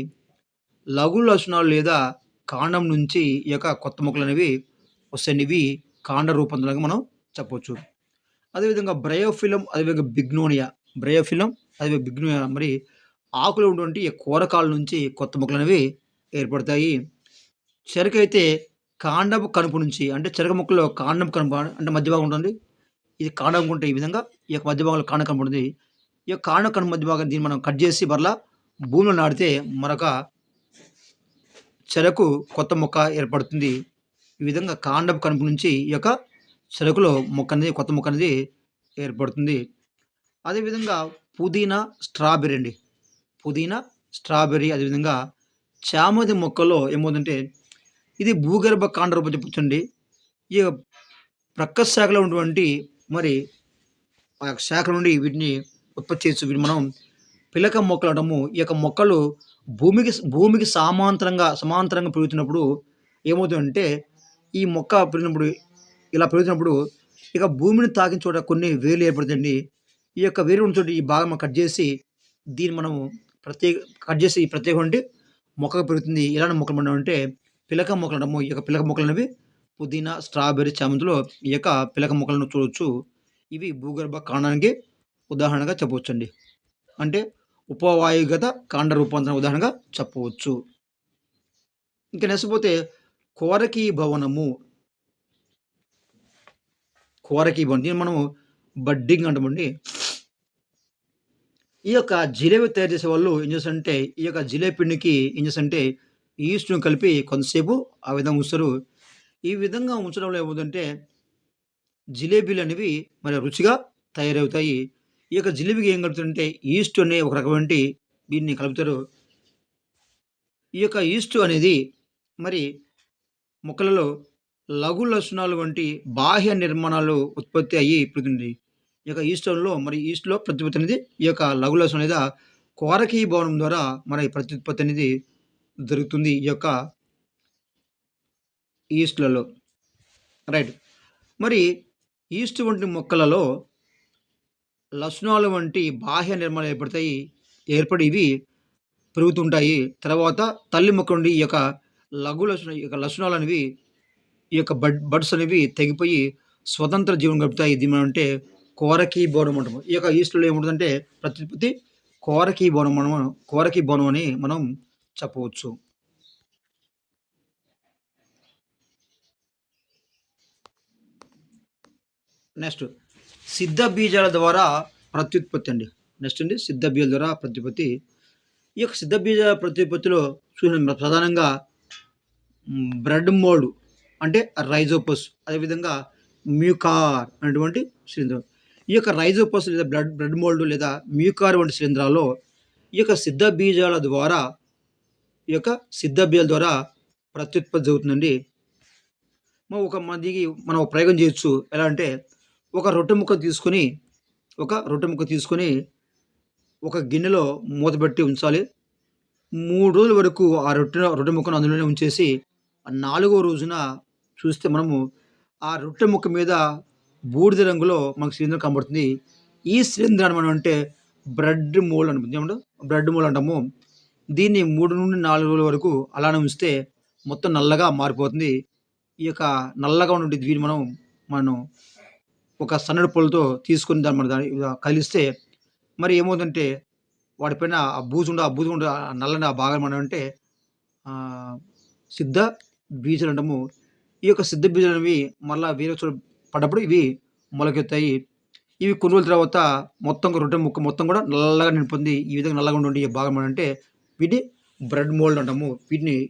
లఘు లక్షణాలు లేదా కాండం నుంచి ఈ యొక్క కొత్త మొక్కలు అనేవి వస్తాయి. ఇవి కాండ రూపాంతరంగా మనం చెప్పవచ్చు. అదేవిధంగా బ్రయోఫిలం అదేవిధంగా బిగ్నోనియా మరి ఆకులో ఉన్నటువంటి కూరకాల నుంచి కొత్త మొక్కలు అనేవి ఏర్పడతాయి. చెరకైతే కాండపు కనుపు నుంచి అంటే చెరక మొక్కలో కాండం కనుపు అంటే మధ్య భాగం ఉంటుంది. ఇది కాండం ఉంటే ఈ విధంగా ఈ యొక్క మధ్య భాగంలో కాండం కనుపు ఉంటుంది. ఈ యొక్క కాండం కనుపు మధ్య భాగం దీన్ని మనం కట్ చేసి మరలా భూమిలో నాటితే మరొక చెరకు కొత్త మొక్క ఏర్పడుతుంది. ఈ విధంగా కాండపు కనుపు నుంచి ఈ యొక్క చెరకులో కొత్త మొక్క అనేది ఏర్పడుతుంది. అదేవిధంగా పుదీనా, స్ట్రాబెర్రీ అండి. పుదీనా, స్ట్రాబెర్రీ అదేవిధంగా చామంతి మొక్కల్లో ఏమవుతుందంటే ఇది భూగర్భ కాండ రూపం చెప్పొచ్చండి. ఈ ప్రక్క శాఖలో ఉన్నటువంటి మరి ఆ శాఖ నుండి వీటిని ఉత్పత్తి చేయొచ్చు. వీటిని మనం పిలక మొక్కలు అంటాము. ఈ యొక్క మొక్కలు భూమికి సమాంతరంగా పెరుగుతున్నప్పుడు ఏమవుతుందంటే ఈ మొక్క ఇలా పెరుగుతున్నప్పుడు ఇక భూమిని తాకిన చోట కొన్ని వేర్లు ఏర్పడుతాయండి. ఈ యొక్క వేరు ఉన్న చోట ఈ భాగం కట్ చేసి దీన్ని మనము ప్రత్యేకమైన మొక్కగా పెరుగుతుంది. ఎలాంటి మొక్కలు అంటే పిలక మొక్కలు అంటాము. ఈ యొక్క పిలక మొక్కలు అనేవి పుదీనా, స్ట్రాబెర్రీ, చామంతిలో ఈ యొక్క పిలక మొక్కలను చూడవచ్చు. ఇవి భూగర్భ కాండానికి ఉదాహరణగా చెప్పవచ్చండి. అంటే ఉపవాయుగత కాండ రూపాంతరం ఉదాహరణగా చెప్పవచ్చు. ఇంకా నెక్స్ట్ పోతే కోరకీ భవనము. దీన్ని మనము బడ్డింగ్ అంటామండి. ఈ యొక్క జిలేబీ తయారు చేసే వాళ్ళు ఏం చేస్తారంటే ఈ యొక్క జిలేబీ పిండికి ఏం చేస్తారంటే ఈస్ట్‌ను కలిపి కొంతసేపు ఆ విధంగా ఉంచుతారు. ఈ విధంగా ఉంచడంలో ఏమవుతుందంటే జిలేబీలనేవి మరి రుచిగా తయారవుతాయి. ఈ యొక్క జిలేబీకి ఏం కలుపుతారంటే ఈస్ట్ అనే ఒక రకమైనటి దీన్ని కలుపుతారు. ఈ యొక్క ఈస్ట్ అనేది మరి మొక్కలలో లఘు లక్షణాలు వంటి బాహ్య నిర్మాణాలు ఉత్పత్తి అయ్యి పుడుతుంది. ఈ యొక్క ఈస్టర్‌లో మరి ఈస్ట్‌లో ప్రత్యుత్పత్తి అనేది ఈ యొక్క లఘు లక్షణం లేదా కోరకీయ భవనం ద్వారా మరి ప్రత్యుత్పత్తి అనేది జరుగుతుంది. ఈ యొక్క ఈస్ట్‌లలో రైట్. మరి ఈస్ట్ వంటి మొక్కలలో లక్షణాలు వంటి బాహ్య నిర్మాణాలు ఏర్పడతాయి. ఏర్పడి ఇవి పెరుగుతుంటాయి. తర్వాత తల్లి మొక్క నుండి ఈ యొక్క ఈ యొక్క లక్షణాలనేవి ఈ యొక్క బడ్స్ అనేవి తెగిపోయి స్వతంత్ర జీవనం గడుపుతాయి. ఇది మనం అంటే కోరకీభవనం అంటాము. ఈ యొక్క ఈస్ట్‌లో ఏముంటదంటే ప్రత్యుత్పత్తి కోరకీభవనం అని మనం చెప్పవచ్చు. నెక్స్ట్ సిద్ధ బీజాల ద్వారా ప్రత్యుత్పత్తి అండి. నెక్స్ట్ అండి సిద్ధ బీజాల ద్వారా ప్రత్యుత్పత్తి. ఈ యొక్క సిద్ధ బీజ ప్రత్యుత్పత్తిలో చూడండి ప్రధానంగా బ్రెడ్ మోల్డ్ అంటే రైజోపస్ అదేవిధంగా మ్యూకార్ అనేటువంటి శిలీంధ్రం. ఈ యొక్క రైజోపస్ లేదా బ్రెడ్ బ్రెడ్ మోల్డ్ లేదా మ్యూకార్ వంటి శిలీంధ్రాల్లో ఈ యొక్క సిద్ధ బీజాల ద్వారా ఈ యొక్క సిద్ధ బీజాల ద్వారా ప్రత్యుత్పత్తి జరుగుతుందండి. మనం ఒక ప్రయోగం చేయొచ్చు. ఎలా అంటే ఒక రొట్టె ముక్క తీసుకొని ఒక గిన్నెలో మూతపెట్టి ఉంచాలి. 3 రోజుల వరకు ఆ రొట్టె ముక్కను అందులోనే ఉంచేసి, నాలుగో రోజున చూస్తే మనము ఆ రొట్టె ముక్క మీద బూడిద రంగులో మనకు శిలీంధ్రం కనబడుతుంది. ఈ శిలీంధ్రాన్ని మనం అంటే బ్రెడ్ మోల్డ్ అని ఏమంటాం? బ్రెడ్ మోల్డ్ అంటాము. దీన్ని 3-4 రోజుల వరకు అలానే ఉంచితే మొత్తం నల్లగా మారిపోతుంది. ఈ యొక్క నల్లగా ఉన్నటువంటి దీన్ని మనం ఒక సన్నటి పుల్లతో తీసుకొని దాన్ని కదిలిస్తే మరి ఏమవుతుందంటే వాటిపైన ఆ బూజుండ నల్లని ఆ భాగం మనం అంటే సిద్ధ బీజాలు అంటాము. ఈ యొక్క సిద్ధ బీజాలనేవి మళ్ళా వేరే చోట పడ్డప్పుడు ఇవి మొలకెత్తాయి. ఇవి కొన్ని రోజుల తర్వాత మొత్తం రొట్టె ముక్క మొత్తం కూడా నల్లగా నిండుతుంది. ఈ విధంగా నల్లగా ఉండే ఈ భాగం అంటే వీటిని బ్రెడ్ మోల్డ్ అంటాము.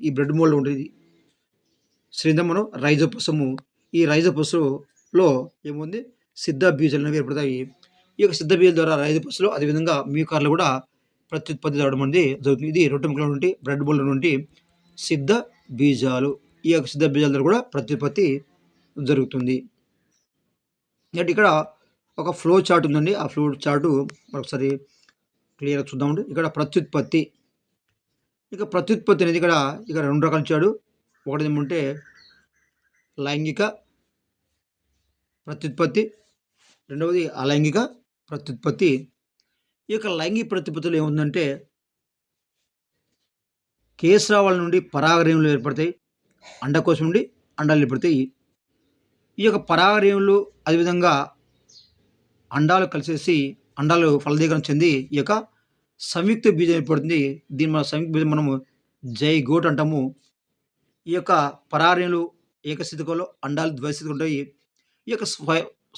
ఈ బ్రెడ్ మోల్డ్ ఉండేది శ్రీధమును రైజోపసము. ఈ రైజోపస్సులో ఏముంది సిద్ధ బీజాలనేవి ఏర్పడతాయి. ఈ యొక్క సిద్ధ బీజాల ద్వారా రైజోపస్సులో అదేవిధంగా మ్యూకార్‌లో కూడా ప్రత్యుత్పత్తి జరగడం అనేది జరుగుతుంది. ఇది రొట్టె ముక్కల నుండి బ్రెడ్ మోల్డ్ నుండి సిద్ధ బీజాలు. ఈ యొక్క సిద్ధ బీజాల ద్వారా కూడా ప్రత్యుత్పత్తి జరుగుతుంది. అంటే ఇక్కడ ఒక ఫ్లో చార్ట్ ఉందండి. ఆ ఫ్లో చార్టు మరొకసారి క్లియర్‌గా చూద్దామండి. ఇక్కడ ప్రత్యుత్పత్తి. ఇక ప్రత్యుత్పత్తి అనేది ఇక్కడ 2 రకాలు ఇచ్చాడు. ఒకటేమంటే లైంగిక ప్రత్యుత్పత్తి. రెండవది అలైంగిక ప్రత్యుత్పత్తి. ఈ యొక్క లైంగిక ప్రత్యుత్పత్తిలో ఏముందంటే కేశరావాల నుండి పరాగరేణువులు ఏర్పడతాయి. అండకోశం నుండి అండాలు ఏర్పడతాయి. ఈ యొక్క పరాగరేణువులు అదేవిధంగా అండాలు కలిసేసి అండాలు ఫలదీకరణ చెంది ఈ యొక్క సంయుక్త బీజం ఏర్పడుతుంది. దీన్ని మన సంయుక్త బీజం మనము జైగోట్ అంటాము. ఈ యొక్క పరాగరేణువులు ఏకస్థితికలో అండాలు ద్వైస్థితిలో ఉంటాయి. ఈ యొక్క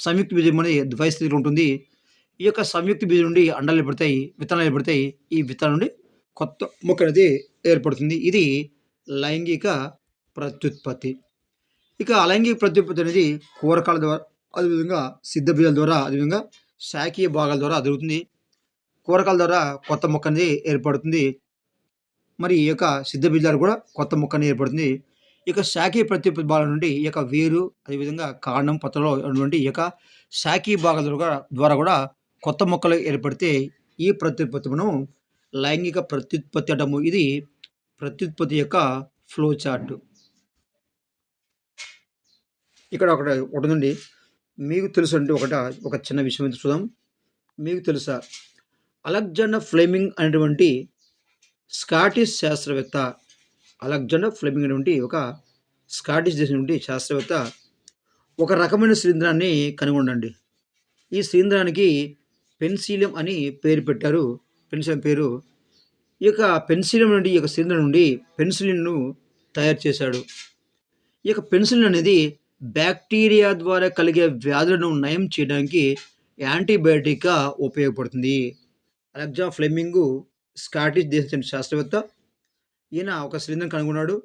సంయుక్త బీజం అనేది ద్వైస్థితిలో ఉంటుంది. ఈ యొక్క సంయుక్త బీజం నుండి అండాలు ఏర్పడతాయి. విత్తనాలు ఏర్పడతాయి. ఈ విత్తనాల నుండి కొత్త మొక్క అనేది ఏర్పడుతుంది. ఇది లైంగిక ప్రత్యుత్పత్తి. ఇక అలైంగిక ప్రత్యుత్పత్తి అనేది కూరకాల ద్వారా అదేవిధంగా సిద్ధ బీజాల ద్వారా అదేవిధంగా శాఖీయ భాగాల ద్వారా జరుగుతుంది. కూరకాల ద్వారా కొత్త మొక్క అనేది ఏర్పడుతుంది. మరి ఈ యొక్క సిద్ధ బీజాలు కూడా కొత్త మొక్క అనేది ఏర్పడుతుంది. ఇక శాఖీయ ప్రత్యుత్పత్తి భాగాల నుండి ఈ యొక్క వేరు అదేవిధంగా కాండం పత్రంలో ఉన్నటువంటి ఈ యొక్క శాఖీయ భాగాల ద్వారా కూడా కొత్త మొక్కలు ఏర్పడితే ఈ ప్రత్యుత్పత్తి మనం లైంగిక ప్రత్యుత్పత్తి అంటాము. ఇది ప్రత్యుత్పత్తి యొక్క ఫ్లో చార్ట్. ఇక్కడ ఒకటి ఉందండి. మీకు తెలుసు అంటే ఒక చిన్న విషయం అయితే చూద్దాం. మీకు తెలుసా అలెగ్జాండర్ ఫ్లెమింగ్ అనేటువంటి స్కాటిష్ శాస్త్రవేత్త అలెగ్జాండర్ ఫ్లెమింగ్ అనేటువంటి ఒక స్కాటిష్ దేశం నుండి శాస్త్రవేత్త ఒక రకమైన శిలీంధ్రాన్ని కనుగొనండి. ఈ శిలీంధ్రానికి పెన్సిలియం అని పేరు పెట్టారు. పెన్సిలియం పేరు. ఈ యొక్క పెన్సిలియం నుండి ఈ యొక్క శిలీంధ్రం నుండి పెన్సిలిన్‌ను తయారు చేశాడు. ఈ యొక్క పెన్సిలిన్ అనేది బ్యాక్టీరియా ద్వారా కలిగే వ్యాధులను నయం చేయడానికి యాంటీబయాటిక్‌గా ఉపయోగపడుతుంది. అలెగ్జాండర్ ఫ్లెమింగ్ స్కాటిష్ దేశం చెందిన శాస్త్రవేత్త. ఈయన ఒక శిలీంధ్రం కనుగొన్నాడు.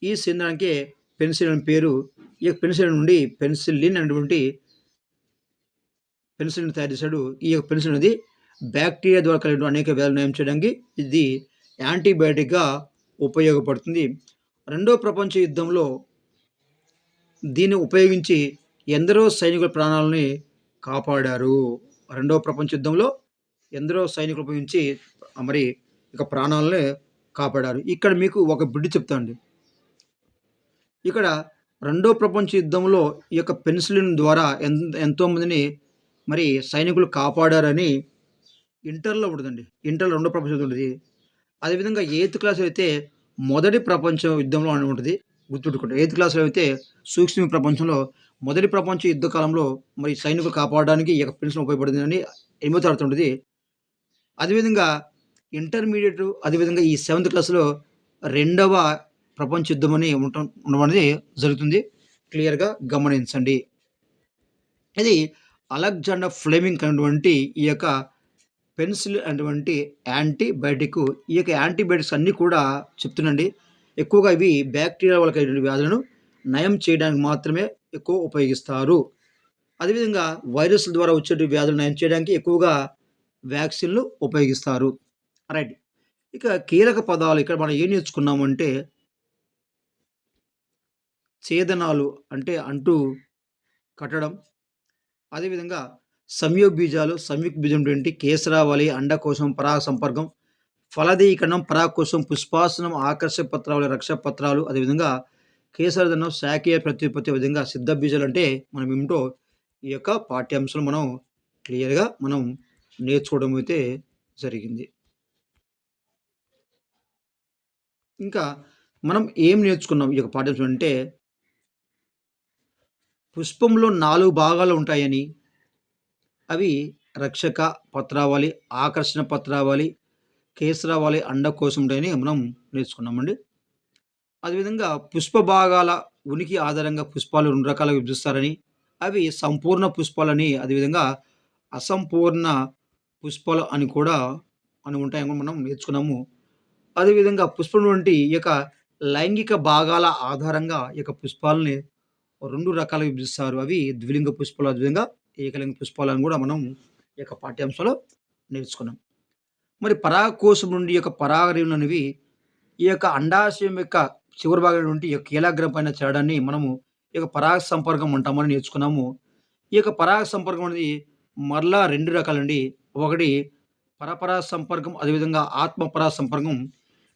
ఈ శిలీంధ్రానికే పెన్సిలిన్ పేరు. ఈ పెన్సిలిన్ నుండి పెన్సిలిన్ అనేటువంటి పెన్సిలిన్ తయారు చేశాడు. ఈ యొక్క పెన్సిలిన్ అనేది బ్యాక్టీరియా ద్వారా కలిగిన అనేక వ్యాధులు నయం చేయడానికి ఇది యాంటీబయాటిక్‌గా ఉపయోగపడుతుంది. రెండో ప్రపంచ యుద్ధంలో దీన్ని ఉపయోగించి ఎందరో సైనికుల ప్రాణాలని కాపాడారు. రెండవ ప్రపంచ యుద్ధంలో ఎందరో సైనికులు ఉపయోగించి మరి ఇక ప్రాణాలని కాపాడారు. ఇక్కడ మీకు ఒక బిట్ చెప్తానండి. ఇక్కడ రెండో ప్రపంచ యుద్ధంలో ఈ యొక్క పెన్సిలిన్ ద్వారా ఎంతోమందిని మరి సైనికులు కాపాడారని ఇంటర్‌లో ఉంటదండి. ఇంటర్‌లో రెండో ప్రపంచ యుద్ధం ఉంటది. అదేవిధంగా ఎయిత్ క్లాస్‌లో అయితే మొదటి ప్రపంచ యుద్ధంలో అని ఉంటది. గుర్తుపెట్టుకోండి. ఎయిత్ క్లాస్‌లో అయితే సూక్ష్మ ప్రపంచంలో మొదటి ప్రపంచ యుద్ధ కాలంలో మరి సైనికులు కాపాడడానికి ఈ యొక్క పెన్సిల్ ఉపయోగపడిందని ఎనిమిదో తరగతి ఉంటది. అదేవిధంగా ఇంటర్మీడియేట్ అదేవిధంగా ఈ సెవెంత్ క్లాస్‌లో రెండవ ప్రపంచ యుద్ధం అని ఉండడం అనేది జరుగుతుంది. క్లియర్‌గా గమనించండి. ఇది అలెగ్జాండర్ ఫ్లెమింగ్ అనేటువంటి ఈ యొక్క పెన్సిల్ అనేటువంటి యాంటీబయాటిక్. ఈ యొక్క యాంటీబయాటిక్స్ అన్నీ కూడా చెప్తున్నానండి. ఎక్కువగా ఇవి బ్యాక్టీరియా వల్ల కలిగిన వ్యాధులను నయం చేయడానికి మాత్రమే ఎక్కువ ఉపయోగిస్తారు. అదేవిధంగా వైరస్‌ల ద్వారా వచ్చే వ్యాధులను నయం చేయడానికి ఎక్కువగా వ్యాక్సిన్‌లు ఉపయోగిస్తారు. రైట్. ఇక కీలక పదాలు ఇక్కడ మనం ఏం నేర్చుకున్నామంటే ఛేదనాలు అంటే అంటు కట్టడం. అదేవిధంగా సంయోగబీజాలు, సంయుక్త బీజం ఏంటి? కేసరావళి, అండకోశం, పరాగ సంపర్కం, ఫలదీకరణం, పరాగకోశం, పుష్పాసనం, ఆకర్షక పత్రావళి, రక్షక పత్రాలు, అదేవిధంగా కేసరదనం, శాఖీయ ప్రత్యుత్పత్తి, విధంగా సిద్ధ బీజాలు అంటే మనం ఏమిటో ఈ యొక్క పాఠ్యాంశాలు మనం క్లియర్‌గా మనం నేర్చుకోవడం అయితే జరిగింది. ఇంకా మనం ఏం నేర్చుకున్నాం ఈ యొక్క పాఠ్యాంశం అంటే పుష్పంలో 4 భాగాలు ఉంటాయని, అవి రక్షక పత్రావళి, ఆకర్షణ పత్రావళి, కేసరావళి, అండకోశం ఉంటాయని మనం నేర్చుకున్నామండి. అదేవిధంగా పుష్ప భాగాల ఉనికి ఆధారంగా పుష్పాలు 2 రకాలుగా విభజిస్తారని, అవి సంపూర్ణ పుష్పాలని, అదేవిధంగా అసంపూర్ణ పుష్పాలు అని కూడా అని ఉంటాయని మనం నేర్చుకున్నాము. అదేవిధంగా పుష్పం వంటి ఈ యొక్క లైంగిక భాగాల ఆధారంగా ఈ యొక్క పుష్పాలని 2 రకాలుగా విభజిస్తారు. అవి ద్విలింగ పుష్పాలు, అదేవిధంగా ఏకలింగ పుష్పాలని గూడా మనం ఈ యొక్క పాఠ్యాంశంలో నేర్చుకున్నాం. మరి పరాగకోశం నుండి ఈ యొక్క పరాగరేణులు అనేవి ఈ యొక్క అండాశయం యొక్క చివరి భాగం నుండి ఈ యొక్క కీలాగ్రం పైన చేరడాన్ని మనము ఈ యొక్క పరాగ సంపర్కం అంటామని నేర్చుకున్నాము. ఈ యొక్క పరాగ సంపర్కం అనేది మరలా 2 రకాలండి. ఒకటి పరపరాగ సంపర్కం, అదేవిధంగా ఆత్మ పరాగ సంపర్కం.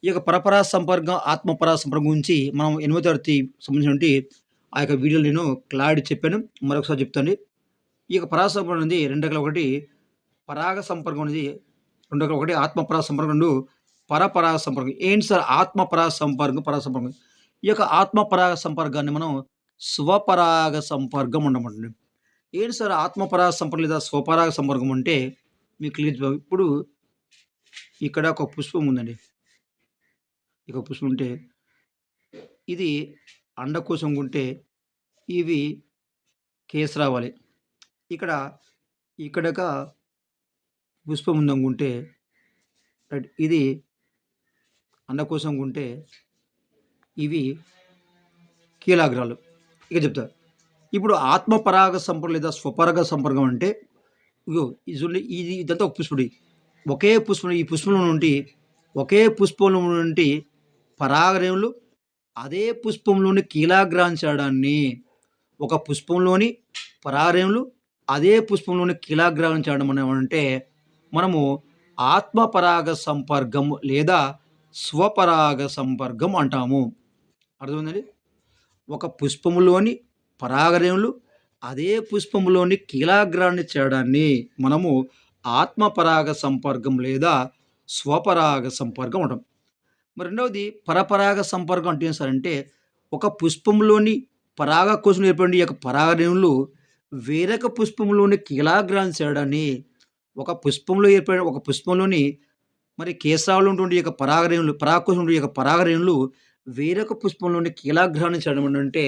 ఈ యొక్క పరపరాగ సంపర్కం, ఆత్మ పరాగ సంపర్కం గురించి మనం 8వ తరగతి సంబంధించినటువంటి ఆ యొక్క వీడియోలో నేను క్లారిటీ చెప్పాను. మరొకసారి చెప్తాండి. ఈ యొక్క పరాగ సంపర్కం అనేది 2 రకాలు. ఒకటి పరాగ సంపర్కం అనేది 2 రకాలు. ఒకటి ఆత్మ పరాగ సంపర్కం, 2 పరపరాగ సంపర్కం. ఏంటి సార్ ఆత్మ పరాగ సంపర్కం, పరాగ సంపర్కం? ఈ యొక్క ఆత్మ పరాగ సంపర్కాన్ని మనం స్వపరాగ సంపర్కం అంటామండి. ఏంటి సార్ ఆత్మ పరాగ సంపర్కం లేదా స్వపరాగ సంపర్కం అంటే మీకు క్లియర్ ఇప్పుడు ఇక్కడ ఒక పుష్పం ఉందండి. ఇక పుష్పం ఉంటే ఇది అండకోశం ఉంటే ఇవి కేసరావళి. ఇక్కడ ఇక్కడొక పుష్పం ఉందనుకుంటే రైట్. ఇది అండకోశం ఉంటే ఇవి కీలాగ్రాలు. ఇక చెప్తా. ఇప్పుడు ఆత్మ పరాగ సంపర్కం లేదా స్వపరాగ సంపర్కం అంటే ఇగో ఇది చూడండి ఇదంతా ఒక పుష్పుడి. ఒకే పుష్పం ఈ పుష్పంలో నుండి ఒకే పుష్పంలో నుండి పరాగరేణులు అదే పుష్పంలోని కీలాగ్రాన్ని చేరడాన్ని ఒక పుష్పంలోని పరాగరేణులు అదే పుష్పంలోని కీలాగ్రాన్ని చేరడం అంటే మనము ఆత్మ పరాగ సంపర్కం లేదా స్వపరాగ సంపర్కం అంటాము. అర్థమైందండి? ఒక పుష్పములోని పరాగరేణులు అదే పుష్పములోని కీలాగ్రాన్ని చేరడాన్ని మనము ఆత్మ పరాగ సంపర్కం లేదా స్వపరాగ సంపర్కం అంటాం. మరి రెండవది పరపరాగ సంపర్కం అంటే ఏంటి సార్ అంటే ఒక పుష్పంలోని పరాగకోశంలో ఏర్పడిన ఈ యొక్క పరాగరేణులు వేరొక పుష్పంలోని కీలాగ్రాన్ని చేరడాన్ని ఒక పుష్పంలో ఏర్పడిన ఒక పుష్పంలోని మరి కేసరావులో ఉన్నటువంటి ఈ యొక్క పరాగరేణులు పరాగకోశంలో ఉండే ఈ యొక్క పరాగరేణులు వేరొక పుష్పంలోని కీలాగ్రాన్ని చేరడం అంటే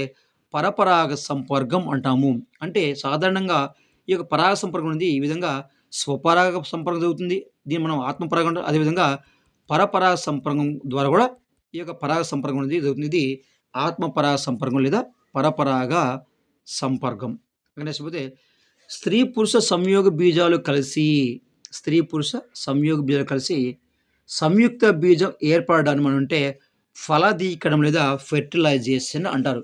పరపరాగ సంపర్కం అంటాము. అంటే సాధారణంగా ఈ యొక్క పరాగ సంపర్కం అనేది ఈ విధంగా స్వపరాగ సంపర్కం జరుగుతుంది. దీన్ని మనం ఆత్మపరాగం అంటాం. అదేవిధంగా పరపరాగ సంపర్కం ద్వారా కూడా ఈ యొక్క పరాగ సంపర్కం అనేది జరుగుతుంది. ఇది ఆత్మ పరాగ సంపర్కం లేదా పరపరాగ సంపర్కం. నెక్స్ట్ పోతే స్త్రీ, పురుష సంయోగ బీజాలు కలిసి స్త్రీ, పురుష సంయోగ బీజాలు కలిసి సంయుక్త బీజం ఏర్పడడాన్ని మనమంటే ఫలదీకరణం లేదా ఫెర్టిలైజేషన్ అంటారు.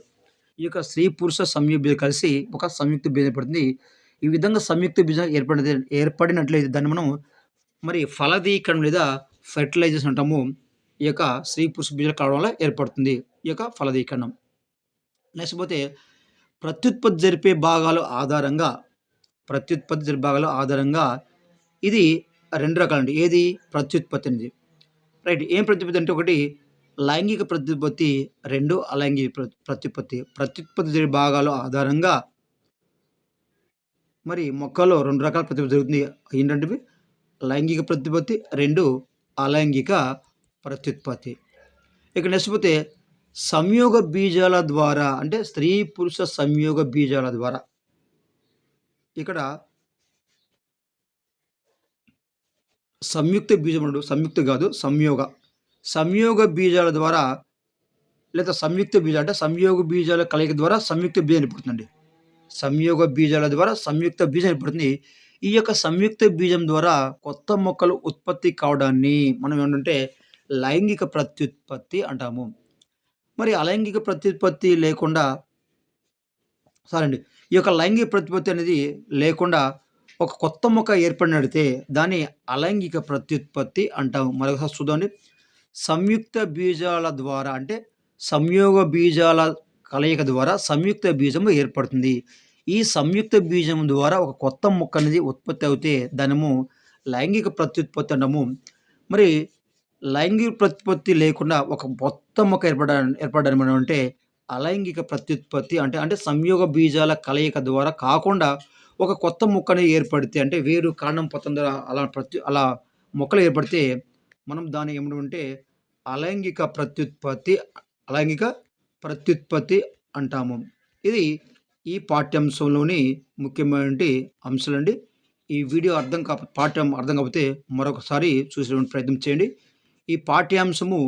ఈ యొక్క స్త్రీ, పురుష సంయోగ బీజాలు కలిసి ఒక సంయుక్త బీజం ఏర్పడుతుంది. ఈ విధంగా సంయుక్త బీజం ఏర్పడినట్లయితే దాన్ని మనం మరి ఫలదీకరణం లేదా ఫెర్టిలైజేషన్ అంటాము. ఈ యొక్క స్త్రీ, పురుష బీజాలు కలవడం వల్ల ఏర్పడుతుంది ఈ యొక్క ఫలదీకరణం. నెక్స్ట్ పోతే ప్రత్యుత్పత్తి జరిపే భాగాల ఆధారంగా ప్రత్యుత్పత్తి జరిపే భాగాల ఆధారంగా ఇది 2 రకాలండి. ఏది? ప్రత్యుత్పత్తి అనేది. రైట్. ఏం ప్రత్యుత్పత్తి అంటే ఒకటి లైంగిక ప్రత్యుత్పత్తి, 2 అలైంగిక ప్రత్యుత్పత్తి. ప్రత్యుత్పత్తి జరిగే భాగాల ఆధారంగా మరి మొక్కల్లో 2 రకాల ప్రత్యుత్పత్తి జరుగుతుంది. ఏంటంటే లైంగిక ప్రత్యుత్పత్తి, 2 అలైంగిక ప్రత్యుత్పత్తి. ఇక నెక్స్ట్ పోతే సంయోగ బీజాల ద్వారా అంటే స్త్రీ, పురుష సంయోగ బీజాల ద్వారా ఇక్కడ సంయుక్త బీజం సంయుక్త కాదు సంయోగ. సంయోగ బీజాల ద్వారా లేదా సంయుక్త బీజాలు అంటే సంయోగ బీజాల కలయిక ద్వారా సంయుక్త బీజం ఏర్పడుతుందండి. సంయోగ బీజాల ద్వారా సంయుక్త బీజం ఏర్పడుతుంది. ఈ యొక్క సంయుక్త బీజం ద్వారా కొత్త మొక్కలు ఉత్పత్తి కావడాన్ని మనం ఏంటంటే లైంగిక ప్రత్యుత్పత్తి అంటాము. మరి అలైంగిక ప్రత్యుత్పత్తి లేకుండా ఈ యొక్క లైంగిక ప్రత్యుత్పత్తి అనేది లేకుండా ఒక కొత్త మొక్క ఏర్పడినట్లయితే దాన్ని అలైంగిక ప్రత్యుత్పత్తి అంటాము. మరొకసారి చూద్దామండి. సంయుక్త బీజాల ద్వారా అంటే సంయోగ బీజాల కలయిక ద్వారా సంయుక్త బీజము ఏర్పడుతుంది. ఈ సంయుక్త బీజం ద్వారా ఒక కొత్త మొక్క అనేది ఉత్పత్తి అవుతే దానిము లైంగిక ప్రత్యుత్పత్తి అంటాము. మరి లైంగిక ప్రత్యుత్పత్తి లేకుండా ఒక కొత్త మొక్క ఏర్పడడాన్ని మనం అంటే అలైంగిక ప్రత్యుత్పత్తి అంటే సంయోగ బీజాల కలయిక ద్వారా కాకుండా ఒక కొత్త మొక్కని ఏర్పడితే అంటే వేరు, కాండం, పత్రం ద్వారా అలా మొక్కలు ఏర్పడితే మనం దాన్ని ఏమంటామంటే అలైంగిక ప్రత్యుత్పత్తి అంటాము. ఇది ఈ పాఠ్యాంశంలోని ముఖ్యమైనటువంటి అంశాలండి. ఈ వీడియో పాఠ్యం అర్థం కాకపోతే మరొకసారి చూసేటువంటి ప్రయత్నం చేయండి. ఈ పాఠ్యాంశము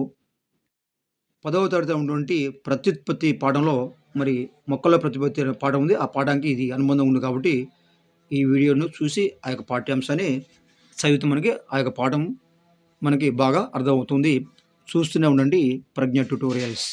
10వ తరగతిలో ఉన్నటువంటి ప్రత్యుత్పత్తి పాఠంలో మరి మొక్కల ప్రత్యుత్పత్తి అనే పాఠం ఉంది. ఆ పాఠానికి ఇది అనుబంధం ఉంది కాబట్టి ఈ వీడియోను చూసి ఆ యొక్క పాఠ్యాంశాన్ని చదివితే మనకి ఆ యొక్క పాఠం మనకి బాగా అర్థమవుతుంది. చూస్తూనే ఉండండి ప్రజ్ఞ ట్యుటోరియల్స్.